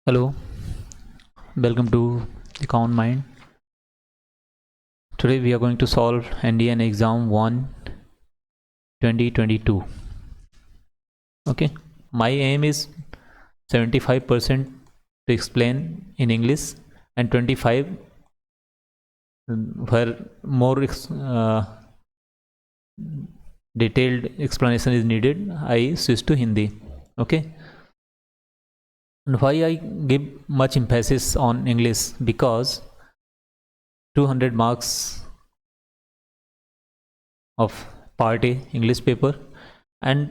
Hello, welcome to the Common Mind. Today we are going to solve NDN Exam 1 2022. Okay, my aim is 75% to explain in English and 25 where more detailed explanation is needed, I switch to Hindi. Okay, and why I give much emphasis on English? Because 200 marks of part A English paper, and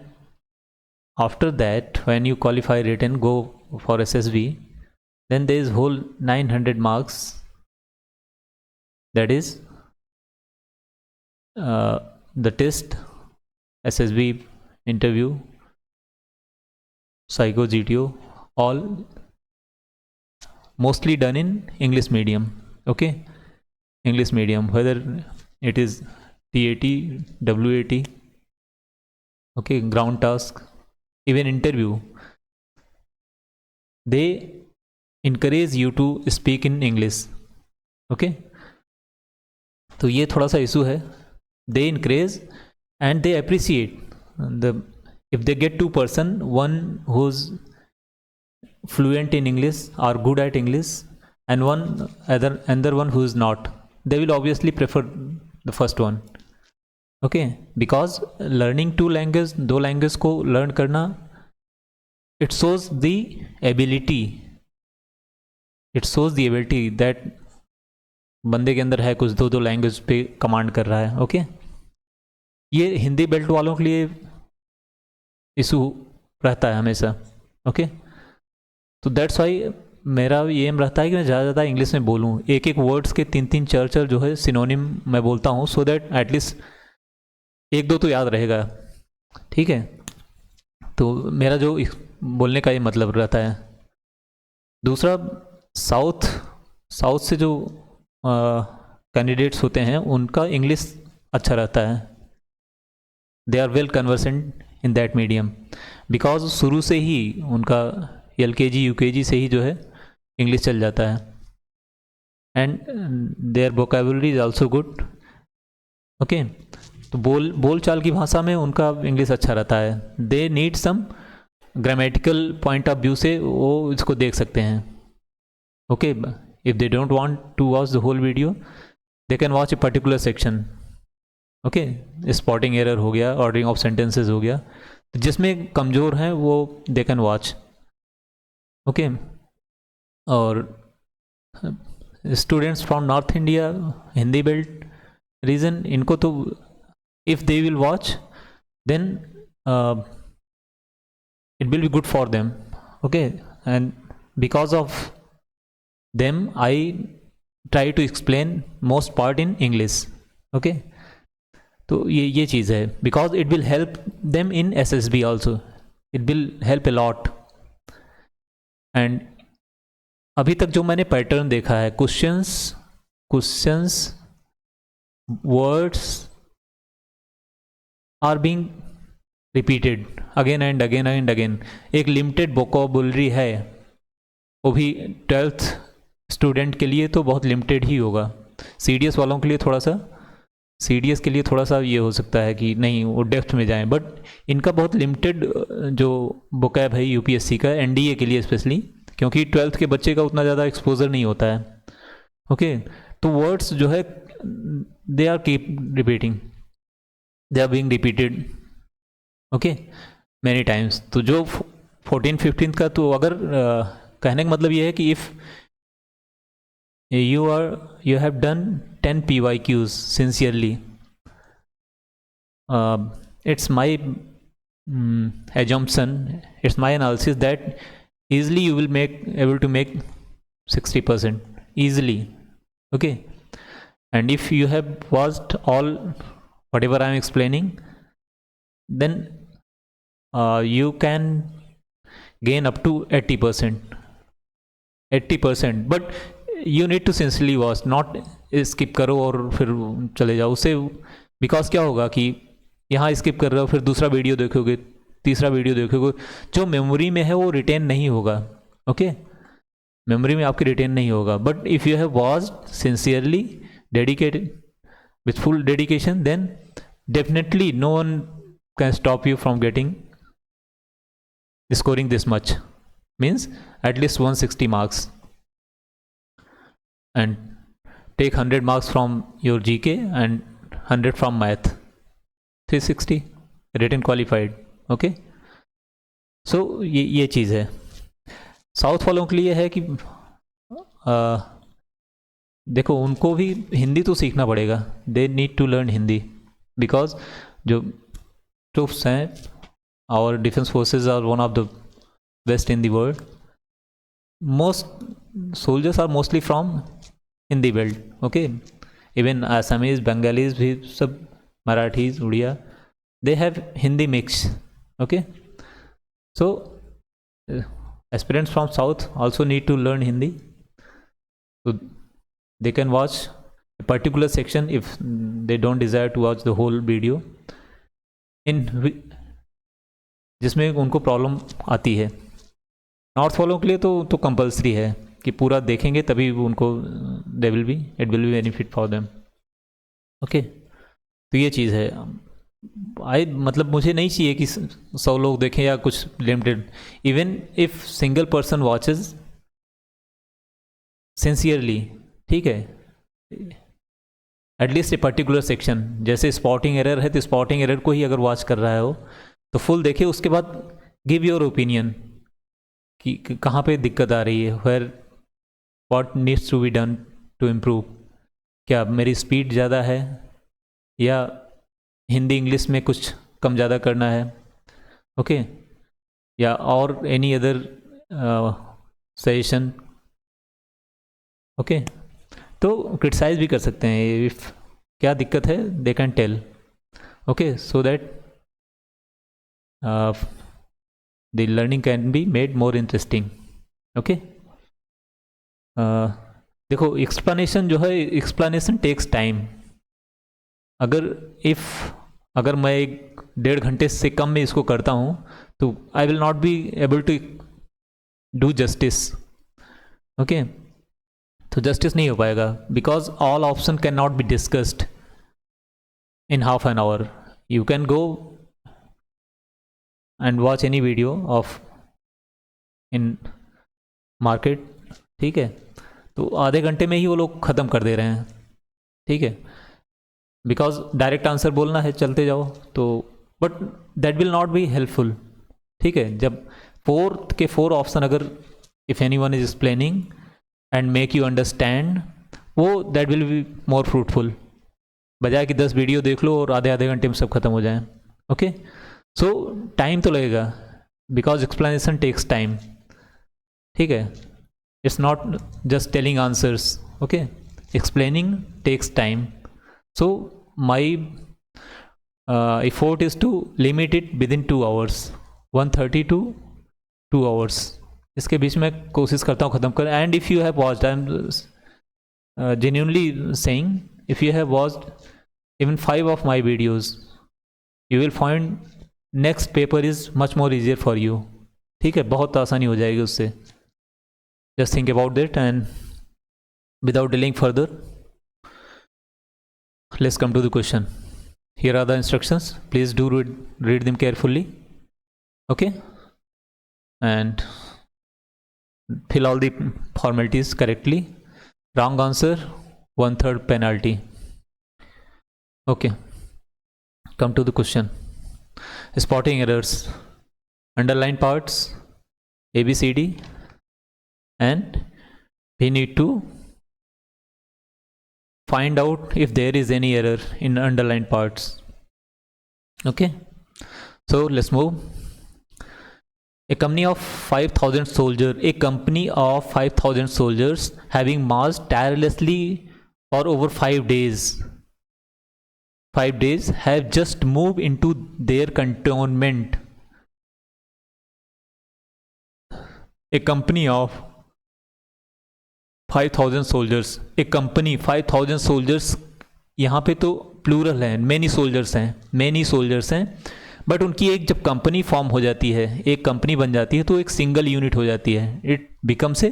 after that when you qualify written go for SSB, then there is whole 900 marks, that is the test, SSB interview, psycho, GTO, all mostly done in English medium. Okay, English medium, whether it is TAT, WAT, okay, ground task, even interview, they encourage you to speak in English. Okay, तो ये थोड़ा सा issue है. They encourage and they appreciate the, if they get two person, one who's fluent in English or good at English and one another one who is not, they will obviously prefer the first one. Okay, because learning two language, दो language को learn करना, it shows the ability, that बंदे के अंदर है कुछ, दो language पे कमांड कर रहा है. ओके, ये हिंदी बेल्ट वालों के लिए इशू रहता है हमेशा. ओके, तो दैट्स वाई मेरा ये एम रहता है कि मैं ज़्यादा इंग्लिश में बोलूँ, एक एक वर्ड्स के तीन चार जो है सिनोनिम मैं बोलता हूँ, सो दैट एटलीस्ट एक दो तो याद रहेगा. ठीक है, तो मेरा जो बोलने का ये मतलब रहता है. दूसरा, साउथ से जो कैंडिडेट्स होते हैं उनका इंग्लिश अच्छा रहता है. They are well conversant in that medium, because शुरू से ही उनका LKG UKG से ही जो है इंग्लिश चल जाता है. And their vocabulary is also good. Okay, तो बोल चाल की भाषा में उनका इंग्लिश अच्छा रहता है. They need some grammatical point of view से वो इसको देख सकते हैं. Okay, if they don't want to watch the whole video, they can watch a particular section. Okay, spotting error हो गया, ऑर्डरिंग ऑफ सेंटेंसेस हो गया, तो जिसमें कमज़ोर हैं वो दे कैन वॉच. ओके, और students from north India, Hindi belt region, इनको तो if they will watch then it will be good for them. Okay, and because of them I try to explain most part in English. Okay, तो ये चीज़ है, because it will help them in SSB also, it will help a lot. and अभी तक जो मैंने pattern देखा है, questions words are being repeated again and again and again. एक लिमिटेड वोकैबुलरी है, वो भी 12th स्टूडेंट के लिए तो बहुत लिमिटेड ही होगा. CDS वालों के लिए थोड़ा सा, CDS के लिए थोड़ा सा ये हो सकता है कि नहीं वो डेप्थ में जाएं, बट इनका बहुत लिमिटेड जो वोकैब है UPSC का, NDA के लिए स्पेशली, क्योंकि 12th के बच्चे का उतना ज़्यादा एक्सपोजर नहीं होता है. ओके, तो वर्ड्स जो है they are keep repeating, they are being repeated. Okay, many times. तो जो 14-15 का, तो अगर कहने का मतलब ये है कि if you have done 10 PYQs sincerely, it's my assumption, it's my analysis that easily you will able to make 60% easily. Okay, and if you have watched all whatever I am explaining, then you can gain up to 80%, but you need to sincerely watch, not skip करो और फिर चले जाओ उससे. Because क्या होगा कि यहाँ स्किप कर रहे हो, फिर दूसरा वीडियो देखोगे, तीसरा वीडियो देखोगे, जो मेमोरी में है वो रिटेन नहीं होगा. ओके, मेमोरी में आपकी रिटेन नहीं होगा. But if you have watched sincerely, dedicated, with full dedication, then definitely no one can stop you from getting scoring this much, means at least 160 marks, and take 100 marks from your GK and 100 from math, 360 written qualified. okay, so ये चीज़ है. South वालों के लिए है कि देखो उनको भी हिंदी तो सीखना पड़ेगा. They need to learn Hindi, because जो ट्रूप्स हैं, और defence forces are one of the best in the world. Most soldiers are mostly from Hindi belt. Okay, even Assamese, Bengalis भी सब, Marathis, Odia, they have Hindi mix. Okay, so aspirants from south also need to learn Hindi. So they can watch a particular section if they don't desire to watch the whole video, in जिसमें उनको problem आती है. North वालों के लिए तो compulsory है कि पूरा देखेंगे तभी उनको it will B benefit for them. Okay, तो ये चीज़ है. मतलब मुझे नहीं चाहिए कि 100 लोग देखें या कुछ limited. Even if single person watches sincerely, ठीक है, एटलीस्ट ए पर्टिकुलर सेक्शन, जैसे स्पॉटिंग एरर है तो स्पॉटिंग एरर को ही अगर वॉच कर रहा है हो तो फुल देखे, उसके बाद गिव योर ओपिनियन कि कहाँ पे दिक्कत आ रही है, where what needs to be done to improve. क्या मेरी स्पीड ज़्यादा है, या हिंदी इंग्लिश में कुछ कम ज़्यादा करना है. ओके, या और एनी अदर सजेशन. ओके, तो क्रिटिसाइज भी कर सकते हैं. इफ क्या दिक्कत है they can tell. Okay, so that the learning can be made more interesting. Okay, देखो एक्सप्लेनेशन जो है, एक्सप्लेनेशन टेक्स टाइम. अगर मैं 1.5 घंटे से कम में इसको करता हूँ तो I will not be able to do justice. Okay, तो जस्टिस नहीं हो पाएगा, because all option can not be discussed in half an hour. You can go and watch any video of in market, ठीक है, तो आधे घंटे में ही वो लोग ख़त्म कर दे रहे हैं. ठीक है, बिकॉज डायरेक्ट आंसर बोलना है, चलते जाओ तो, but that will not be helpful. ठीक है, जब 4 ऑप्शन अगर if any one is explaining and make you understand, वो that will be more fruitful, बजाय कि 10 वीडियो देख लो और आधे घंटे में सब खत्म हो जाए. ओके, सो टाइम तो लगेगा, बिकॉज एक्सप्लेनेशन टेक्स टाइम. ठीक है, it's not just telling answers. Okay, explaining takes time. So my effort is to limit it within 2 hours, 1:30 to 2 hours. इसके बीच में कोशिश करता हूँ ख़त्म कर. And if you have watched, I am genuinely saying, if you have watched even 5 of my videos, you will find next paper is much more easier for you. ठीक है, बहुत आसानी हो जाएगी उससे. Just think about it, and without delaying further, let's come to the question. Here are the instructions. Please do read them carefully. Okay, and fill all the formalities correctly. Wrong answer, 1/3 penalty. Okay, come to the question. Spotting errors, underline parts A, B, C, D, and we need to find out if there is any error in underlined parts. Okay, so let's move. A company of 5,000 soldiers having marched tirelessly for over 5 days have just moved into their cantonment. A company of 5,000 soldiers, एक company 5,000 soldiers, यहाँ पे तो plural है, many soldiers हैं, but उनकी एक जब company form हो जाती है, एक कंपनी बन जाती है, तो एक सिंगल यूनिट हो जाती है. It becomes a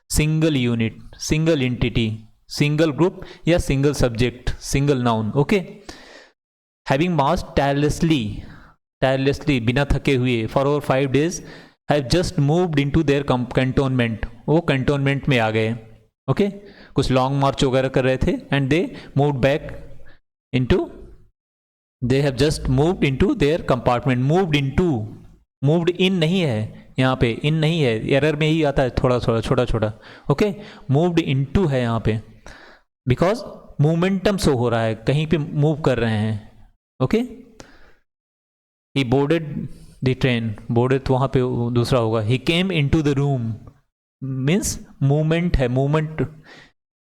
single unit, single entity, single group या single subject, single noun. Okay, having march tirelessly बिना थके हुए for over 5 days have just moved into their cantonment, वो कैंटोनमेंट में आ गए। ओके, कुछ लॉन्ग मार्च वगैरह कर रहे थे and they moved back into, they have just moved into there compartment. Moved into, moved in नहीं है यहाँ पे, इन नहीं है, एरर में ही आता है थोड़ा थोड़ा छोटा छोटा। ओके, मूव्ड इनटू है यहाँ पे, बिकॉज मोमेंटम शो हो रहा है, कहीं पे मूव कर रहे हैं। Okay, he boarded the train, boarded तो वहाँ पे दूसरा होगा। He came into the room means movement है, movement.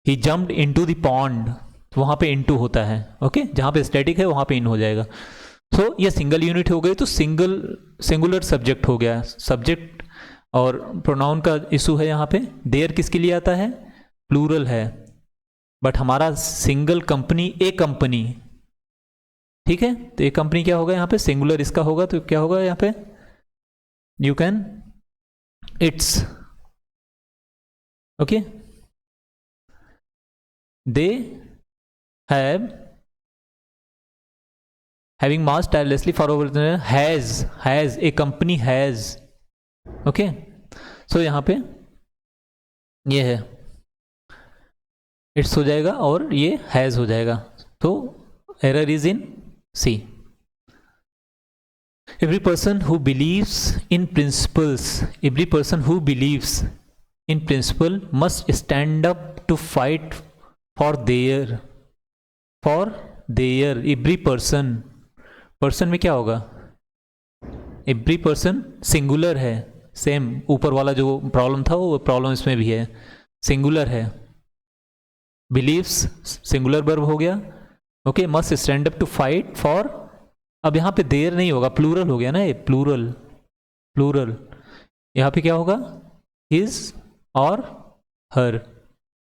He jumped into the pond, वहाँ पे इनटू होता है। ओके, जहाँ पे स्टैटिक है वहाँ पे इन हो जाएगा। सो ये सिंगल यूनिट हो गई, तो सिंगुलर सब्जेक्ट हो गया। सब्जेक्ट और प्रोनाउन का इशू है यहाँ पे। देयर किसके लिए आता है? प्लूरल है, बट हमारा सिंगल कंपनी, ए कंपनी, ठीक है। तो ए कंपनी क्या होगा यहाँ पे? सिंगुलर इसका होगा, तो क्या होगा यहाँ पे? You can, it's. Okay, they have, having marched tirelessly for over, has a company has। Okay, so यहाँ पे ये है, इट्स हो जाएगा और ये हैज हो जाएगा, तो error is in C. Every person who believes in principles, every person who believes in principle must stand up to fight for their, every person, person में क्या होगा? एवरी पर्सन सिंगुलर है, सेम ऊपर वाला जो प्रॉब्लम था वो problem इसमें भी है, सिंगुलर है। बिलीव्स सिंगुलर वर्ब हो गया। Okay, must stand up to fight for, अब यहाँ पे देयर नहीं होगा, प्लूरल हो गया ना ये, प्लूरल। यहाँ पे क्या होगा? हिज और her.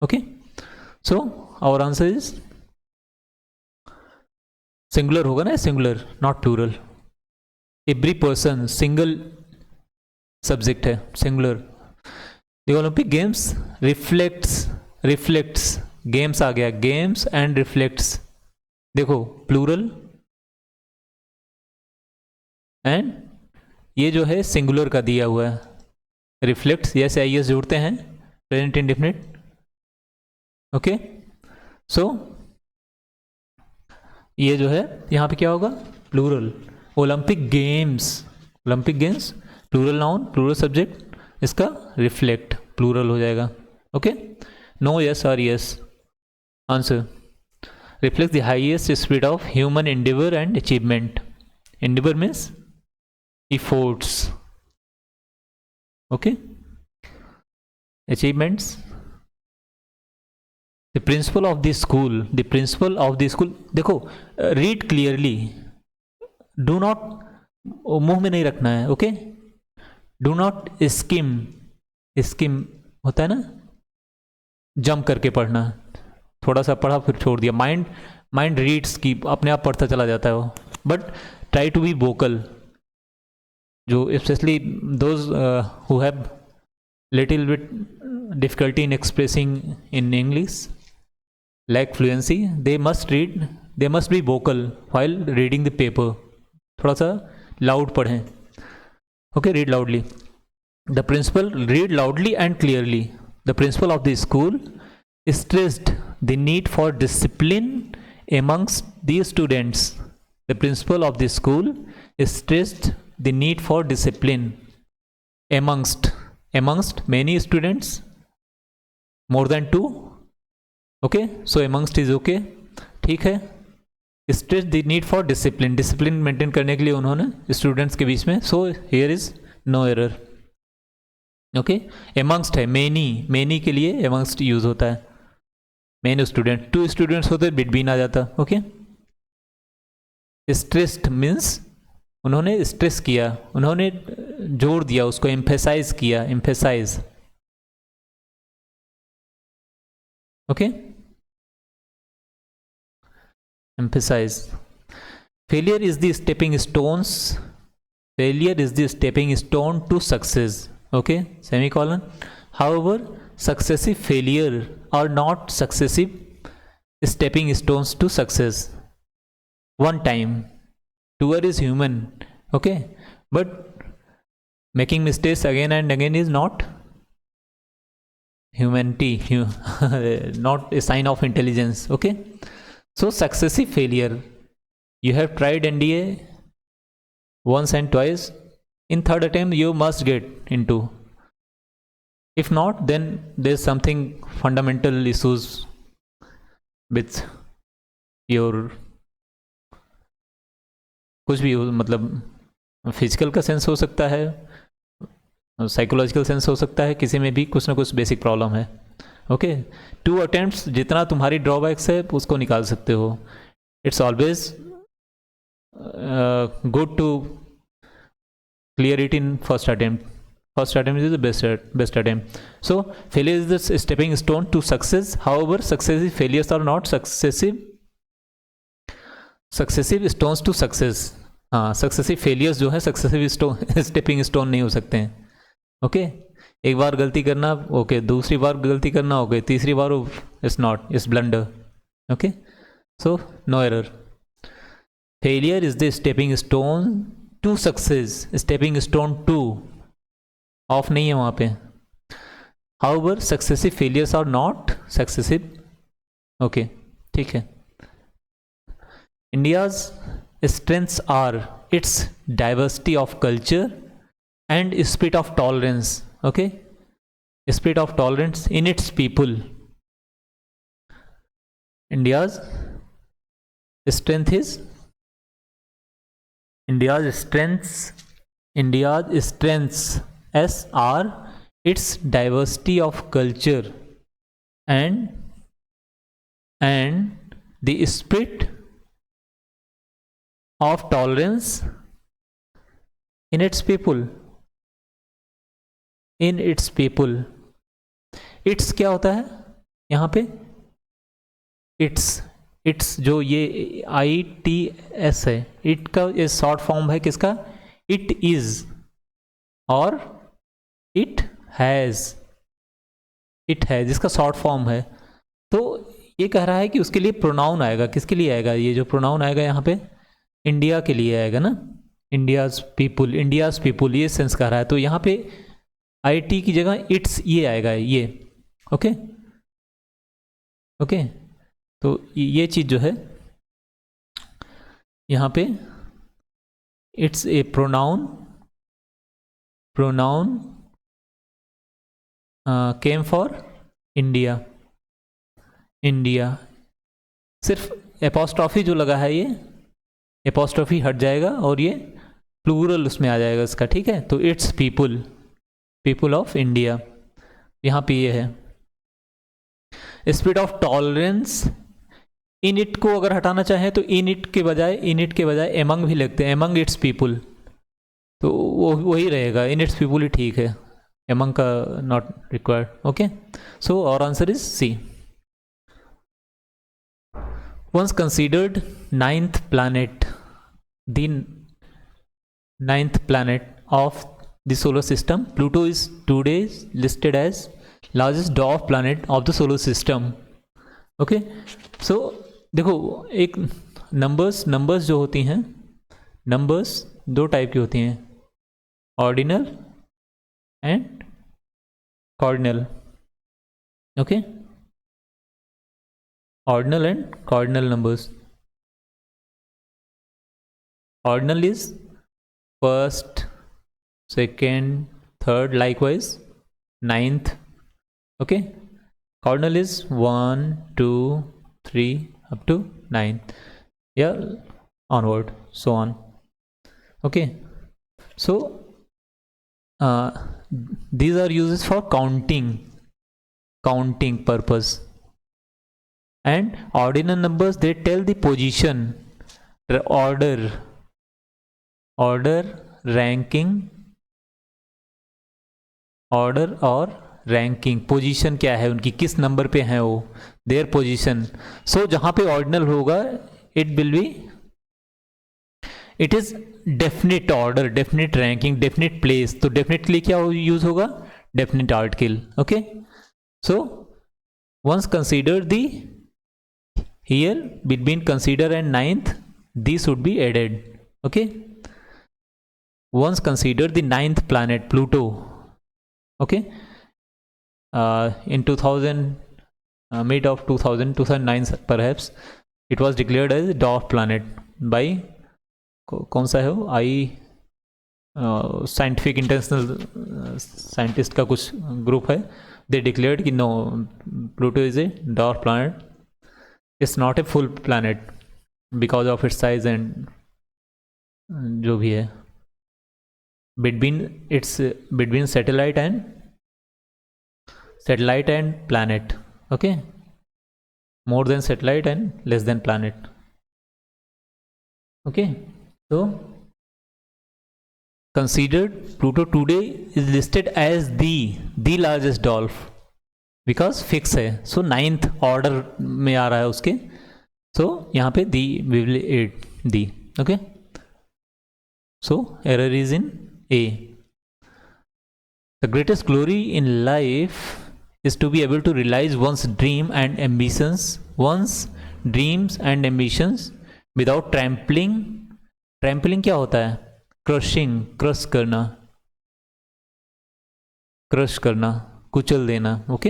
Okay, so our answer is singular होगा ना, singular not plural. Every person single subject है, singular. The Olympic games reflects, games आ गया, गेम्स एंड रिफ्लेक्ट्स, देखो प्लूरल एंड ये जो है सिंगुलर का दिया हुआ है। रिफ्लेक्ट्स, यस आई एस जोड़ते हैं, प्रेजेंट इंडेफिनिट। ओके, सो ये जो है यहाँ पे क्या होगा? Plural. Olympic games plural noun, plural subject, इसका रिफ्लेक्ट प्लूरल हो जाएगा। ओके, नो, यस और yes. Answer reflect the highest spirit of human endeavour and achievement. Endeavour means efforts, okay, achievements. The principal of the school, देखो read clearly, do not, मुंह में नहीं रखना है। ओके, डू नॉट स्किम होता है ना, जंप करके पढ़ना, थोड़ा सा पढ़ा फिर छोड़ दिया। माइंड रीड्स की, अपने आप पढ़ता चला जाता है वो, but try to be vocal. जो specially those who have little bit difficulty in expressing in English, lack fluency, they must be vocal while reading the paper। थोड़ा सा loud पढ़ें। Okay, read loudly। The principal, read loudly and clearly। The principal of the school stressed the need for discipline amongst the students। The principal of the school stressed the need for discipline amongst many students, more than 2। Okay, so amongst is okay, ठीक है। Stress the need for discipline maintain करने के लिए उन्होंने students के बीच में, so here is no error. Okay, amongst है, मेनी के लिए एमंगस्ट यूज होता है। मेनी स्टूडेंट, 2 स्टूडेंट्स होते बिटवीन आ जाता। ओके, स्ट्रेस्ड मीन्स उन्होंने स्ट्रेस किया, उन्होंने जोर दिया, उसको एम्फेसाइज किया, emphasize. Okay, emphasize। failure is the stepping stone to success। okay, semicolon। however successive failure are not successive stepping stones to success. One time doer is human, okay, but making mistakes again and again is not humanity, not a sign of intelligence, okay. So successive failure, you have tried NDA once and twice, in third attempt you must get into. If not, then there's something fundamental issues with your कुछ भी हो, मतलब physical का sense हो सकता है, psychological sense हो सकता है, किसी में भी कुछ ना कुछ बेसिक प्रॉब्लम है, ओके। 2 अटेम्प्ट्स जितना तुम्हारी ड्रॉबैक्स है उसको निकाल सकते हो. It's always good to clear it in first attempt. First attempt is the best attempt. So failure is the stepping stone to success. However, successive failures are not successive stones to success. हाँ, successive failures जो है successive stepping stone नहीं हो सकते हैं, okay. एक बार गलती करना ओके, दूसरी बार गलती करना ओके, तीसरी बार it's not, it's blunder, okay. So no error. Failure is the stepping stone to success. Stepping stone to of नहीं है वहाँ पे. However successive failures are not successive, okay, ठीक है. India's strengths are its diversity of culture and spirit of tolerance, okay, spirit of tolerance in its people. India's strengths are its diversity of culture and the spirit of tolerance in its people. It's क्या होता है यहाँ पे? It's जो ये ITS है, it का ये शॉर्ट फॉर्म है किसका? It is और it has जिसका शॉर्ट फॉर्म है. तो ये कह रहा है कि उसके लिए प्रोनाउन आएगा. किसके लिए आएगा? ये जो प्रोनाउन आएगा यहाँ पे इंडिया के लिए आएगा ना. इंडियाज पीपुल ये सेंस कर रहा है. तो यहाँ पे IT की जगह इट्स ये आएगा, ये, ओके. तो ये चीज़ जो है यहाँ पे it's a pronoun came for India. सिर्फ एपोस्ट्रॉफी जो लगा है, ये एपोस्ट्रॉफी हट जाएगा और ये प्लूरल उसमें आ जाएगा इसका, ठीक है. तो इट्स पीपुल ऑफ इंडिया, यहाँ पे ये है. Spirit of tolerance, in it को अगर हटाना चाहे तो इन इट के बजाय एमंग भी लगते हैं. एमंग इट्स पीपुल, तो वो वही रहेगा. इन इट्स पीपुल ही ठीक है, एमंग का not required, okay. So our answer is C. Once considered ninth planet of the solar system, Pluto is today listed as largest dwarf planet of the solar system. Okay, so देखो एक numbers जो होती हैं, numbers 2 type की होती हैं, ordinal and cardinal, okay. Ordinal and cardinal numbers. Ordinal is first, second, third, likewise ninth, okay. Cardinal is 1, 2, 3 up to 9, yeah, onward, so on, okay. So these are uses for counting purpose. And ordinal numbers, they tell the position, order, ranking, order और ranking. Position क्या है उनकी, किस number पे है वो, their position. सो जहाँ पे ऑर्डिनल होगा it will B, it is definite order, definite ranking, definite place. तो डेफिनेटली क्या यूज होगा? Definite article, okay. So once consider the here between consider and ninth, these should be added. Okay, once consider the ninth planet Pluto. Okay, in 2000 mid of 2009 perhaps, it was declared as dwarf planet by कौन सा है वो, आई scientific international scientist का कुछ group है. They declared कि no, Pluto is a dwarf planet, it's not a full planet because of its size and जो भी है between satellite and planet. Okay, more than satellite and less than planet. Okay, so considered Pluto today is listed as the largest dwarf because fix है. So ninth order में आ रहा है उसके. So यहाँ पे we will add the. Okay, so error is in A. The greatest glory in life is to be able to realize one's dreams and ambitions without trampling. Trampling क्या होता है? क्रश करना, कुचल देना. Okay,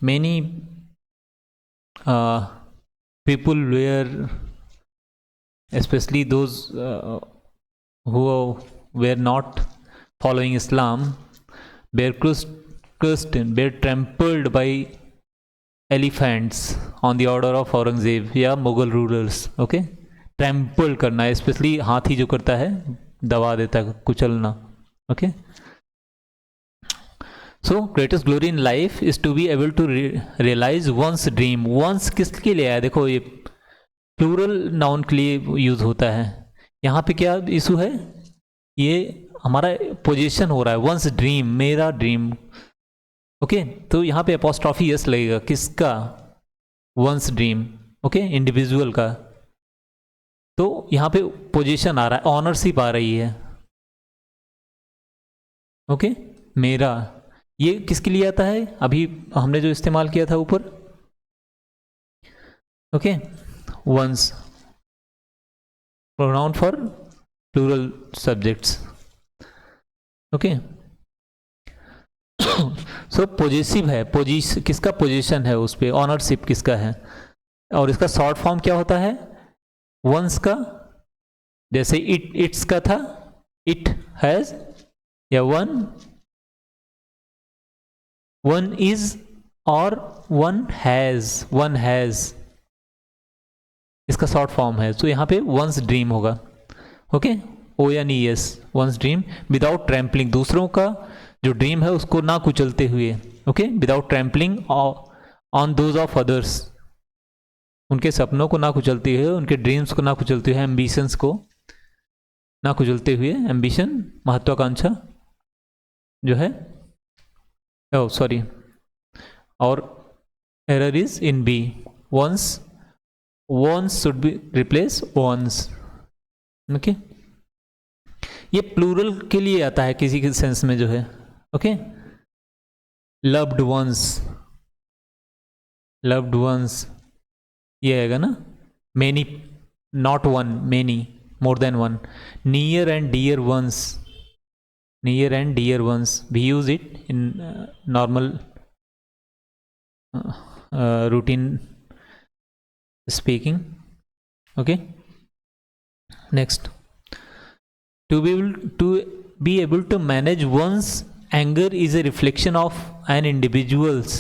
many people were, especially those who were not following Islam, were trampled by elephants on the order of Aurangzeb या Mughal rulers. Okay, trample करना, specially हाथी जो करता है दबा देता है, कुचलना. Okay, so greatest glory in life is to be able to realise one's dream. One's किसके लिए आया? देखो ये प्लूरल नाउन के लिए यूज होता है. यहाँ पे क्या इशू है? ये हमारा पोजीशन हो रहा है वंस ड्रीम, मेरा ड्रीम. ओके, तो यहाँ पे अपॉस्ट्रॉफी यस लगेगा. किसका? Once dream. ओके, इंडिविजुअल का. तो यहाँ पे पोजीशन आ रहा है, ऑनरशिप आ रही है. ओके, मेरा. ये किसके लिए आता है? अभी हमने जो इस्तेमाल किया था ऊपर. Okay, ones pronoun for plural subjects. Okay, so positive है. किसका पोजीशन है उस पर? ऑनरशिप किसका है? और इसका शॉर्ट फॉर्म क्या होता है? वंस का. जैसे इट्स का था, इट हैज, या वन इज और वन हैज. इसका शॉर्ट फॉर्म है. तो यहाँ पे वंस ड्रीम होगा. Okay, ONES, one's dream without trampling. दूसरों का जो ड्रीम है उसको ना कुचलते हुए. Okay, without trampling on those of others. उनके सपनों को ना कुचलते हुए, उनके ड्रीम्स को ना कुचलते हुए, एम्बिशंस को ना कुचलते हुए. एम्बिशन महत्वाकांक्षा जो है, ओह सॉरी, और error is in B. One's should be replace ones. Okay, ये प्लूरल के लिए आता है किसी के सेंस में जो है. ओके, लव्ड वंस ये आएगा ना. Many, not one, many, more than one. Near and dear ones, we use it in normal routine speaking. Okay, next. To be able to manage one's anger is a reflection of an individual's.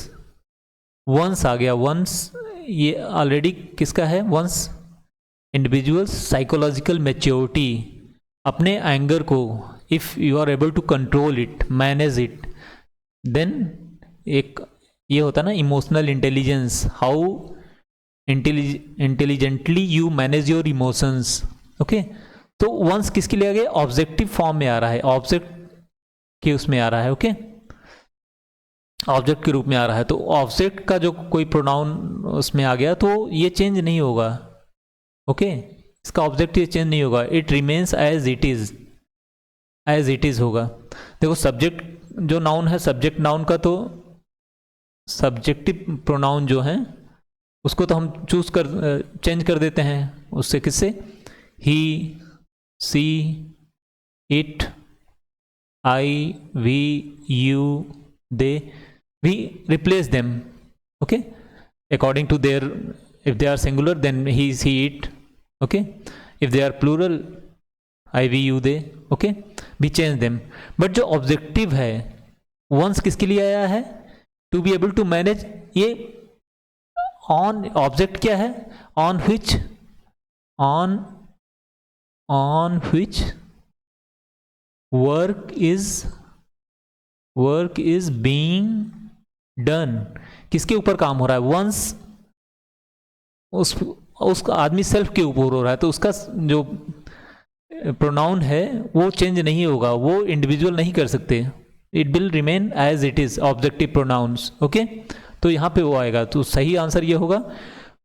Once आ गया. once ये already किसका है? once individual's psychological maturity. अपने anger को if you are able to control it, manage it, then एक ये होता ना emotional intelligence. How intelligently you manage your emotions. Okay, तो वंस किसके लिए आ गया? ऑब्जेक्टिव फॉर्म में आ रहा है, ऑब्जेक्ट के उसमें आ रहा है. ओके, ऑब्जेक्ट के रूप में आ रहा है. तो ऑब्जेक्ट का जो कोई प्रोनाउन उसमें आ गया तो ये चेंज नहीं होगा. ओके, इसका ऑब्जेक्ट ये चेंज नहीं होगा. It remains as it is होगा. देखो, सब्जेक्ट जो नाउन है सब्जेक्ट नाउन का, तो सब्जेक्टिव प्रोनाउन जो है उसको तो हम चेंज कर देते हैं उससे, किससे? He, she, it, I, we, you, they, we replace them, okay, according to their, if they are singular then he, she, it, okay, if they are plural I, we, you, they, okay, we change them. But जो objective है one's किसके लिए आया है? To be able to manage. ये on object क्या है? On which, on which work is being done. किसके ऊपर काम हो रहा है? वंस उसका आदमी सेल्फ के ऊपर हो रहा है, तो उसका जो प्रोनाउन है वो चेंज नहीं होगा, वो इंडिविजुअल नहीं कर सकते, it will remain as it is, objective pronouns, okay. तो यहाँ पे वो आएगा, तो सही आंसर ये होगा,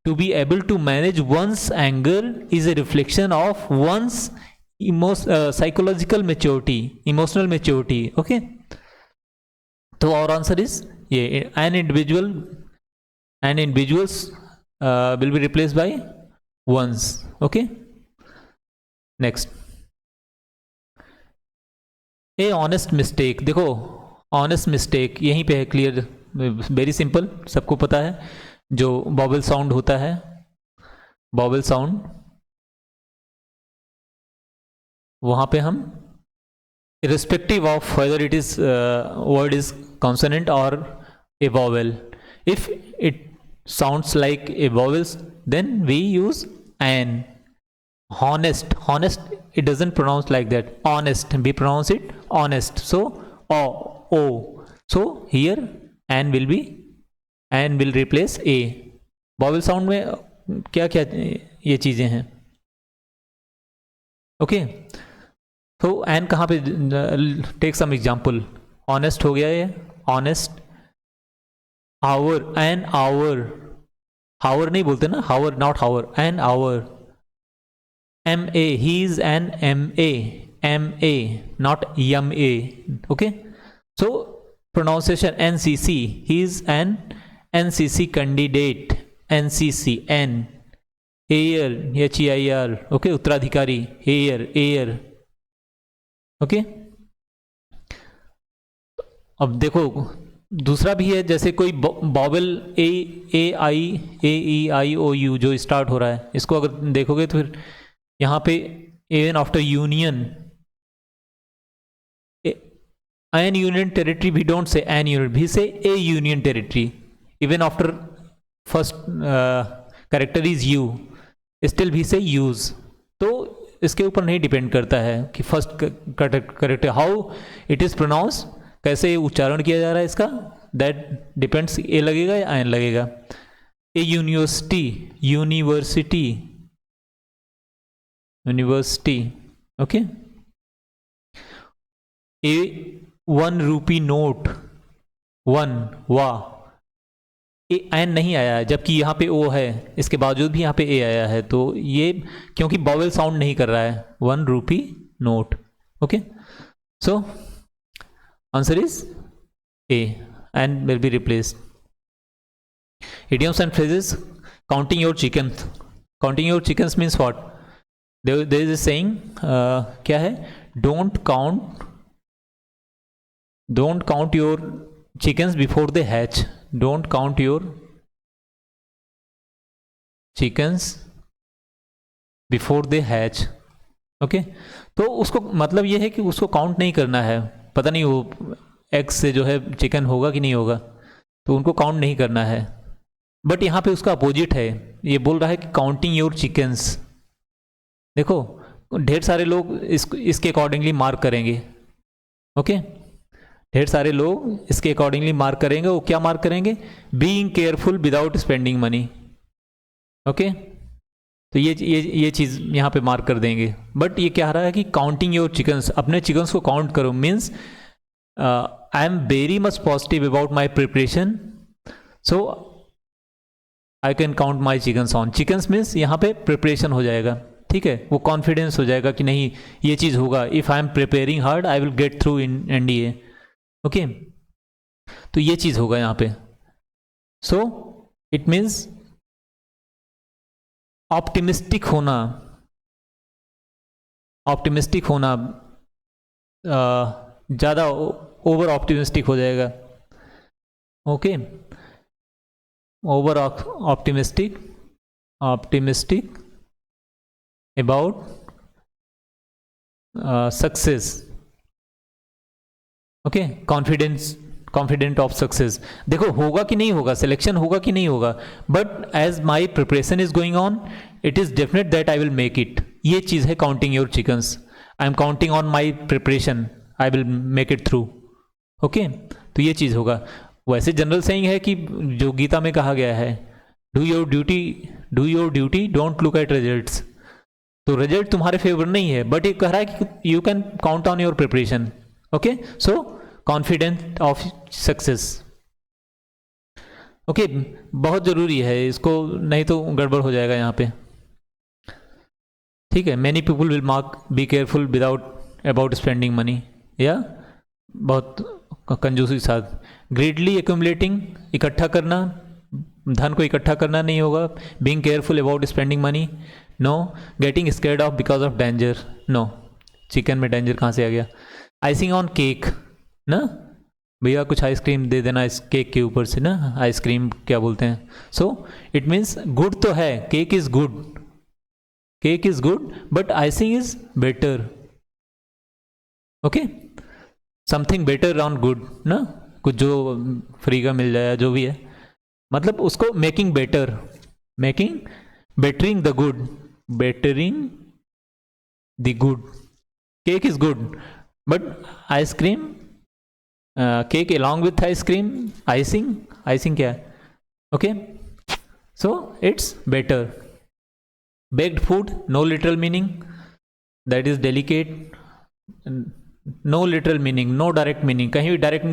to be able to manage one's anger is a reflection of one's psychological maturity, emotional maturity, okay. तो और आंसर इज ये, an individuals will be replace by one's, okay. Next, a honest mistake. देखो honest mistake यहीं पे है, clear, very simple, सबको पता है, जो बॉबल साउंड होता है, बॉबल साउंड, वहां पे हम irrespective of whether it is word is consonant or a vowel, if it sounds like a vowel then we use an. Honest, it doesn't pronounce like that, honest, we pronounce it honest, so o, so here an will replace a. vowel sound में क्या क्या ये चीजें हैं, okay. तो N कहाँ पे? Take some example, honest हो गया ये, honest, hour, an hour, hour नहीं बोलते ना, hour, not hour, an hour, M A, he is an M A, not yum A, okay. So pronunciation N C C, he is an N C C candidate, N C C, an, heir, H E I R, okay, उत्तराधिकारी, heir, okay. अब देखो दूसरा भी है, जैसे कोई बॉबल ए ई आई ओ you जो start हो रहा है, इसको अगर देखोगे तो फिर यहाँ पे even after union, an union territory, we don't say an union, भी say a union territory, even after first character is u, still भी से यूज। तो इसके ऊपर नहीं डिपेंड करता है कि first character how it is pronounce, कैसे उच्चारण किया जा रहा है इसका, दैट डिपेंड्स, ए लगेगा या एन लगेगा। ए यूनिवर्सिटी, ओके। ए 1 रुपी नोट, वा, ए एन नहीं आया है, जबकि यहाँ पे ओ है, इसके बावजूद भी यहाँ पे ए आया है, तो ये क्योंकि बॉवेल साउंड नहीं कर रहा है, 1 rupee note, okay. So answer is a, an will be replaced. Idioms and phrases, counting your chickens. Counting your chickens means what? There is a saying, क्या है? Don't count your chickens before they hatch. Don't count your chickens before they hatch. Okay, तो उसको मतलब ये है कि उसको count नहीं करना है, पता नहीं वो एग से जो है चिकन होगा कि नहीं होगा, तो उनको काउंट नहीं करना है। बट यहाँ पे उसका अपोजिट है, ये बोल रहा है कि काउंटिंग योर चिकन्स। देखो ढेर सारे लोग इसके अकॉर्डिंगली मार्क करेंगे, ओके, ढेर सारे लोग इसके अकॉर्डिंगली मार्क करेंगे। वो क्या मार्क करेंगे? Being careful without spending money, okay. तो ये चीज़ यहाँ पे मार्क कर देंगे। बट ये क्या रहा है कि काउंटिंग योर चिकन्स, अपने चिकन्स को काउंट करो, means I am very much positive about my preparation, so I can count my chickens on. Chickens means यहाँ पे प्रिपरेशन हो जाएगा, ठीक है, वो कॉन्फिडेंस हो जाएगा कि नहीं ये चीज़ होगा। If I am preparing hard I will get through in NDA, okay, तो ये चीज़ होगा यहाँ पे। सो इट मीन्स ऑप्टिमिस्टिक होना, ज़्यादा ओवर ऑप्टिमिस्टिक हो जाएगा। Okay, over optimistic about success. Okay, confident of success. देखो होगा कि नहीं होगा, सिलेक्शन होगा कि नहीं होगा, but as my preparation is going on it is definite that I will make it. ये चीज़ है counting your chickens. I am counting on my preparation, I will make it through. Okay, तो ये चीज़ होगा। वैसे जनरल सेइंग है कि जो गीता में कहा गया है, do your duty don't look at results. तो रिजल्ट तुम्हारे फेवर नहीं है, बट ये कह रहा है कि you can count on your preparation. Okay, so confident of success. Okay, बहुत ज़रूरी है इसको, नहीं तो गड़बड़ हो जाएगा यहाँ पे। ठीक है, many people will mark be careful without about spending money, या बहुत कंजूसी के साथ। ग्रेडली एक्यूमुलेटिंग, इकट्ठा करना, धन को इकट्ठा करना नहीं होगा। Being careful about spending money, no. Getting scared of because of danger, no. Chicken में डेंजर कहाँ से आ गया? आइसिंग ऑन केक ना, भैया कुछ आइसक्रीम दे देना इस केक के ऊपर से ना, आइसक्रीम क्या बोलते हैं। सो इट मीन्स गुड तो है, cake is good but icing is better. Okay, something better on good ना, कुछ जो फ्री का मिल जाए जो भी है, मतलब उसको making bettering the good. Cake is good but ice cream, cake along with ice cream, icing क्या है? Okay, so it's better. Baked food, no literal meaning, that is delicate. No literal meaning, no direct meaning. कहीं भी direct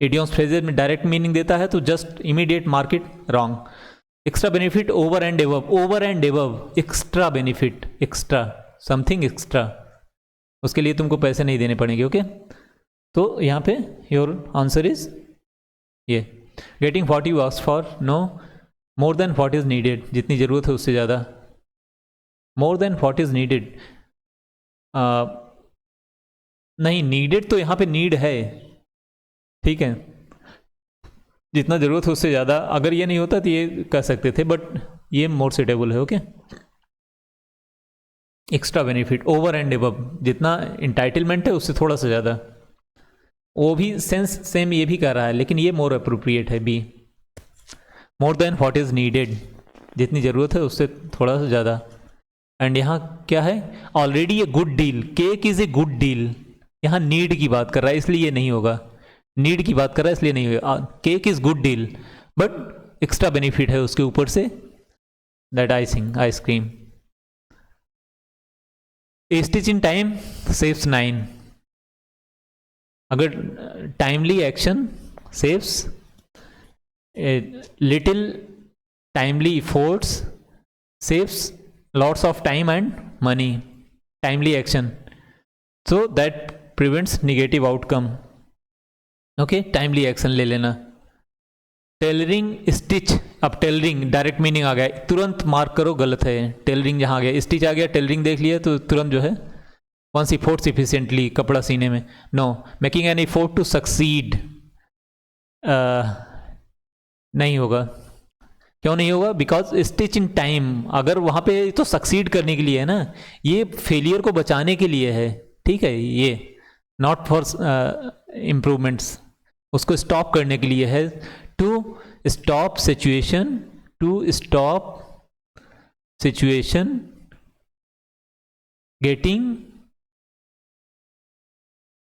idioms phrases में direct meaning देता है तो just immediate market wrong. Extra benefit, over and above, extra benefit, extra something extra, उसके लिए तुमको पैसे नहीं देने पड़ेंगे। ओके, तो यहाँ पे योर आंसर इज ये। Getting what you ask for, no. More than what is needed, जितनी ज़रूरत है उससे ज़्यादा। More than what is needed, नहीं, नीडेड तो यहाँ पे नीड है, ठीक है, जितना ज़रूरत है उससे ज़्यादा। अगर ये नहीं होता तो ये कह सकते थे, बट ये मोर सुटेबल है। Okay, extra benefit, over and above, जितना इंटाइटलमेंट है उससे थोड़ा सा ज़्यादा। वो भी सेंस सेम ये भी कर रहा है, लेकिन ये मोर अप्रोप्रिएट है, B. More than what is needed, जितनी ज़रूरत है उससे थोड़ा सा ज़्यादा। एंड यहाँ क्या है? Already a good deal, cake is a good deal. यहाँ नीड की बात कर रहा है इसलिए ये नहीं होगा, नीड की बात कर रहा है इसलिए नहीं होगा। Cake is good deal but extra benefit है उसके ऊपर से, that ice cream. A stitch in time saves 9। अगर timely action saves, little timely efforts saves lots of time and money. Timely action, so that prevents negative outcome. Okay, timely action ले लेना। Tailoring stitch, अब tailoring direct meaning आ गया, तुरंत mark करो गलत है। Tailoring जहाँ आ गया, स्टिच आ गया, टेलरिंग देख लिया तो तुरंत जो है वंस इफोर्ट्स इफिशिएंटली, कपड़ा सीने में। No, making an effort to succeed, नहीं होगा। क्यों नहीं होगा? बिकॉज स्टिच इन टाइम, अगर वहाँ पे तो सक्सीड करने के लिए है ना, ये फेलियर को बचाने के लिए है, ठीक है, ये नॉट फॉर इम्प्रूवमेंट्स, उसको स्टॉप करने के लिए है। To stop situation getting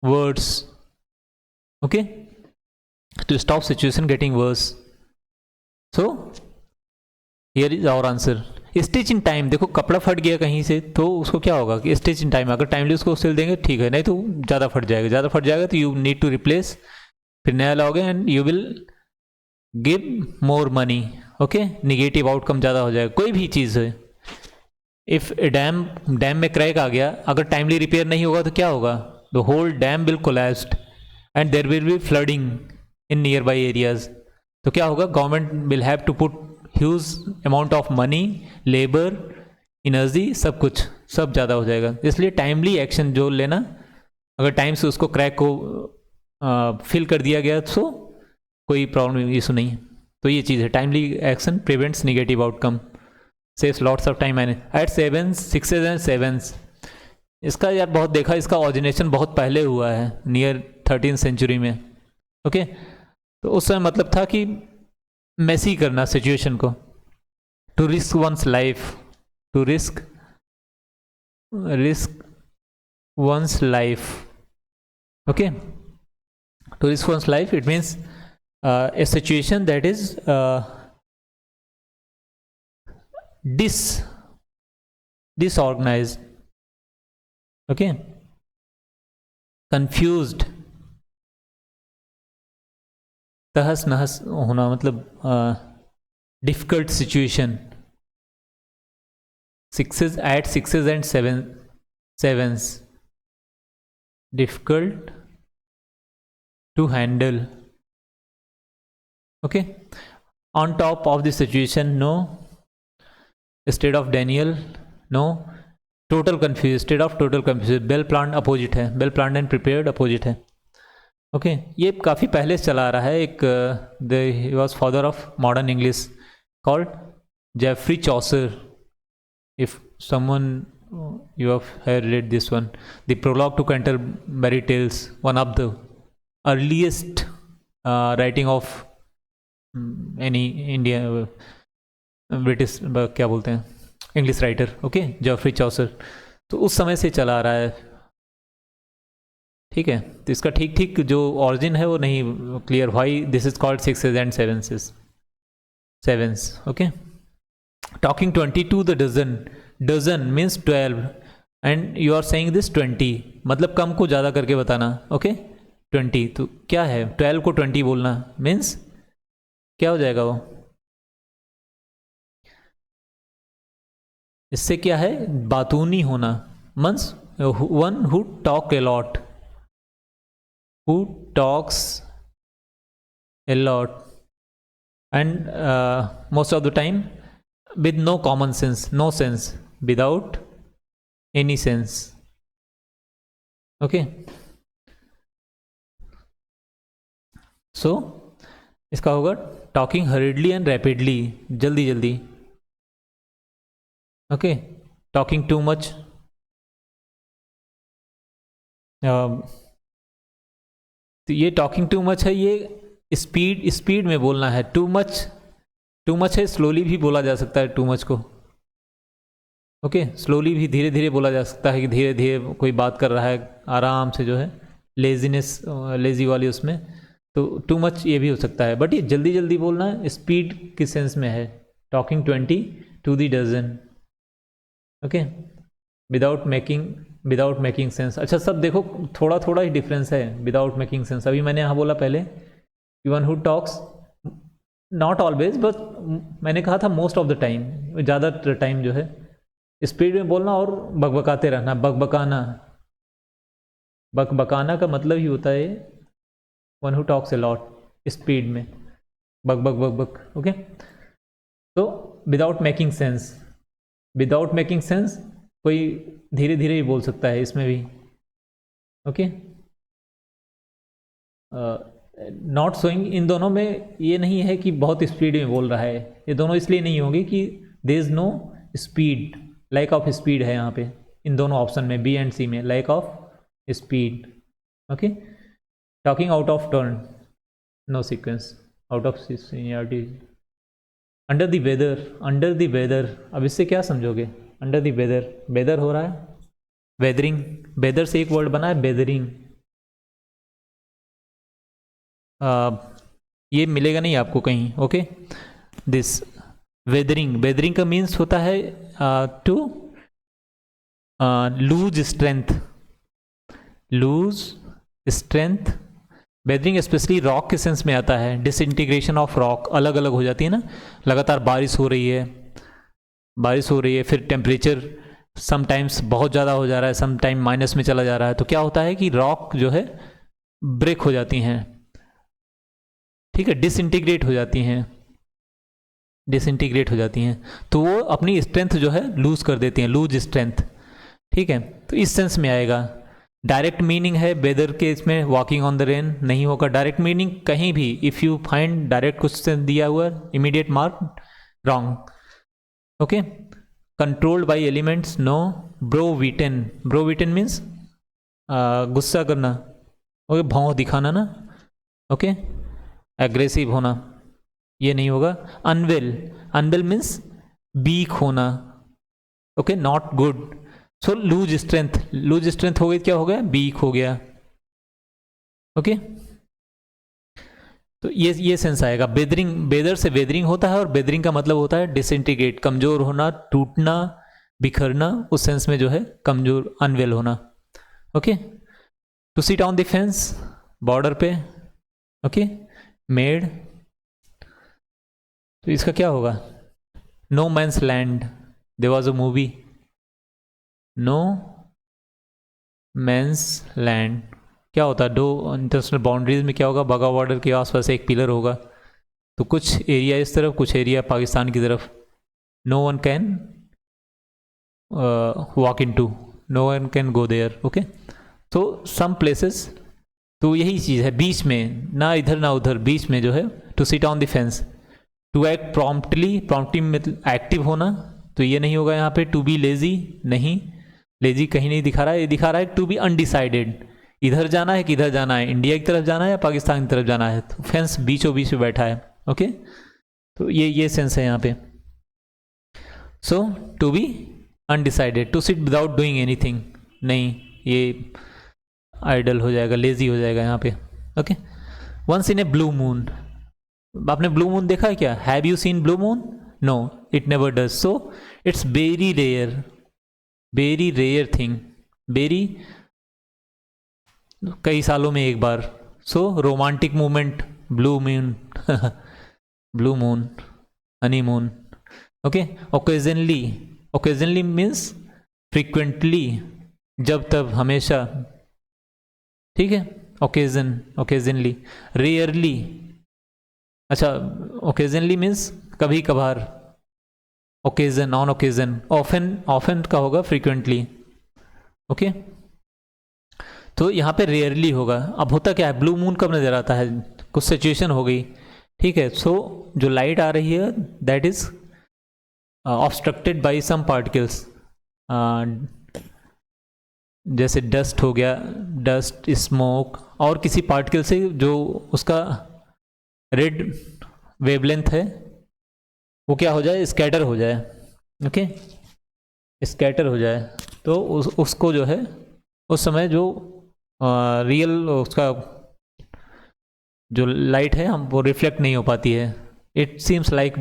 words. Okay, to stop situation getting words. So here is our answer. Stitch in time, देखो कपड़ा फट गया कहीं से तो उसको क्या होगा कि स्टिच इन टाइम, अगर टाइमली उसको सिल देंगे ठीक है, नहीं तो ज़्यादा फट जाएगा, तो यू नीड टू रिप्लेस, फिर नया लाओगे and you will give more money. Okay, negative outcome ज़्यादा हो जाएगा। कोई भी चीज़ है, इफ़ डैम में क्रैक आ गया, अगर टाइमली रिपेयर नहीं होगा तो क्या होगा? The whole dam will collapsed. And there will be flooding in nearby areas, तो क्या होगा, government will have to put huge amount of money, labour, energy, सब कुछ सब ज़्यादा हो जाएगा। इसलिए टाइमली एक्शन जो लेना, अगर टाइम से उसको क्रैक को फिल कर दिया गया तो कोई प्रॉब्लम इशू नहीं है। तो ये चीज़ है, timely action prevents negative outcome, saves lots of time and at sevens, sixes and sevens. इसका यार बहुत देखा, इसका ऑरिजिनेशन बहुत पहले हुआ है, नियर 13th सेंचुरी में। ओके, तो उस समय मतलब था कि मैसी करना सिचुएशन को, to risk one's life, to risk one's life. Okay, to risk one's life, it means a situation that is disorganized, okay, confused, तहस नहस होना, मतलब difficult situation, sixes at sixes and sevens, difficult to handle. Okay, on top of the situation, no state of Daniel, no total confused, state of total confused, well planned opposite है, well planned and prepared opposite है। Okay, ये काफ़ी पहले से चला आ रहा है। एक he was father of modern English called Geoffrey Chaucer, if someone you have read this one, the prologue to Canterbury Tales, one of the earliest writing of any Indian British क्या बोलते हैं, English writer. Okay, Geoffrey Chaucer, तो उस समय से चला आ रहा है। ठीक है, तो इसका ठीक ठीक जो ऑरिजिन है वो नहीं clear, why this is called sixes and sevens. Okay, talking 22 the dozen, dozen means 12 and you are saying this 20, मतलब कम को ज़्यादा करके बताना। ओके, 20, तो क्या है 12 को 20 बोलना मीन्स क्या हो जाएगा वो, इससे क्या है, बातूनी होना, means one who talk a lot, who talks a lot and most of the time with no common sense, no sense, without any sense. Okay, so इसका होगा talking hurriedly and rapidly, जल्दी जल्दी। okay, talking too much, तो ये talking too much है, ये speed में बोलना है। टू मच है, स्लोली भी बोला जा सकता है टू मच को। ओके, स्लोली भी धीरे धीरे बोला जा सकता है कि धीरे धीरे कोई बात कर रहा है आराम से, जो है लेजी वाली उसमें, तो टू मच ये भी हो सकता है। बट ये जल्दी जल्दी बोलना स्पीड के सेंस में है। Talking 20 to the dozen, okay, without making sense. अच्छा, सब देखो थोड़ा थोड़ा ही डिफरेंस है विदाउट मेकिंग सेंस। अभी मैंने यहाँ बोला पहले, one who talks, not always, but मैंने कहा था मोस्ट ऑफ द टाइम, ज़्यादातर टाइम जो है स्पीड में बोलना और बकबकाते रहना। बकबकाना का मतलब ही होता है one who talks a lot, speed में बक बक बक बक। ओके, तो विदाउट मेकिंग सेंस कोई धीरे धीरे ही बोल सकता है इसमें भी। ओके, नॉट शोइंग, इन दोनों में ये नहीं है कि बहुत स्पीड में बोल रहा है, ये दोनों इसलिए नहीं होंगे कि there is no speed, lack of speed है यहाँ पे इन दोनों ऑप्शन में, बी एंड सी में, lack of speed. Okay, talking out of turn, no sequence, out of seniority. Under the weather, अब इससे क्या समझोगे? अंडर द वेदर हो रहा है, वेदरिंग, वेदर से एक वर्ड बना है वेदरिंग। ये मिलेगा नहीं आपको कहीं। ओके, दिस वेदरिंग का मीन्स होता है to lose strength. Weathering specially rock के सेंस में आता है, डिसइंटीग्रेशन ऑफ रॉक, अलग अलग हो जाती है ना, लगातार बारिश हो रही है, फिर टेम्परेचर समटाइम्स बहुत ज़्यादा हो जा रहा है, समटाइम माइनस में चला जा रहा है, तो क्या होता है कि रॉक जो है ब्रेक हो जाती हैं, ठीक है, डिसइंटीग्रेट हो जाती हैं, डिसइंटीग्रेट हो जाती हैं, तो वो अपनी स्ट्रेंथ जो है लूज कर देती हैं, लूज स्ट्रेंथ, ठीक है। तो इस सेंस में आएगा। डायरेक्ट मीनिंग है वेदर के इसमें वॉकिंग ऑन द रेन नहीं होगा। डायरेक्ट मीनिंग कहीं भी if you find direct question दिया हुआ immediate mark wrong, okay. Controlled by elements no. Browbeaten, browbeaten means गुस्सा करना, ओके, भौं दिखाना ना, ओके, एग्रेसिव होना, ये नहीं होगा। अनवेल, अनवेल मीन्स वीक होना, okay, not good. So lose strength, lose strength हो गई, क्या हो गया, वीक हो गया, ओके। तो ये सेंस आएगा। बेदरिंग, बेदर से वेदरिंग होता है और बेदरिंग का मतलब होता है डिसइंटीग्रेट, कमजोर होना, टूटना, बिखरना, उस सेंस में जो है कमजोर, अनवेल होना, okay. To sit on the fence, border पे, ओके। मेड, तो इसका क्या होगा, no man's land, there was a movie, no man's land क्या होता है, दो इंटरनेशनल बाउंड्रीज में क्या होगा, बाघा बॉर्डर के आसपास एक पिलर होगा, तो कुछ एरिया इस तरफ, कुछ एरिया पाकिस्तान की तरफ, no one can walk into, no one can go there, okay. तो सम प्लेसेस, तो यही चीज़ है, बीच में, ना इधर ना उधर, बीच में जो है, to sit on the fence. To act promptly, promptly मतलब एक्टिव होना, तो ये नहीं होगा यहाँ पे। टू बी लेजी, नहीं, लेजी कहीं नहीं दिखा रहा है, ये दिखा रहा है टू बी अनडिसाइडेड, इधर जाना है कि इधर जाना है, इंडिया की तरफ जाना है या पाकिस्तान की तरफ जाना है, तो फेंस बीचों बीच में बैठा है, ओके। तो ये सेंस है यहाँ पे। So to be undecided, to sit without doing anything, नहीं, ये आइडल हो जाएगा, लेजी हो जाएगा यहाँ पे, okay. Once in a blue moon, आपने ब्लू मून देखा है क्या, have you seen blue moon, no, it never does, so it's very rare, very rare thing, very, कई सालों में एक बार। So romantic movement, blue moon blue moon, honey moon, okay. Occasionally, occasionally means frequently, जब तब, हमेशा, ठीक है, ओकेजन, ओकेजनली। रेयरली, अच्छा, ओकेजनली मीन्स कभी कभार, occasion, on occasion. Often, often का होगा फ्रीक्वेंटली, ओके। तो यहाँ पे रेयरली होगा। अब होता क्या है, ब्लू मून कब नजर आता है, कुछ सिचुएशन हो गई, ठीक है। सो जो लाइट आ रही है that is obstructed by some particles, जैसे डस्ट हो गया, डस्ट, स्मोक, और किसी पार्टिकल से जो उसका रेड वेवलेंथ है वो क्या हो जाए, स्कैटर हो जाए, ओके, स्कैटर हो जाए, तो उसको जो है उस समय जो रियल उसका जो लाइट है हम वो रिफ्लेक्ट नहीं हो पाती है, it seems like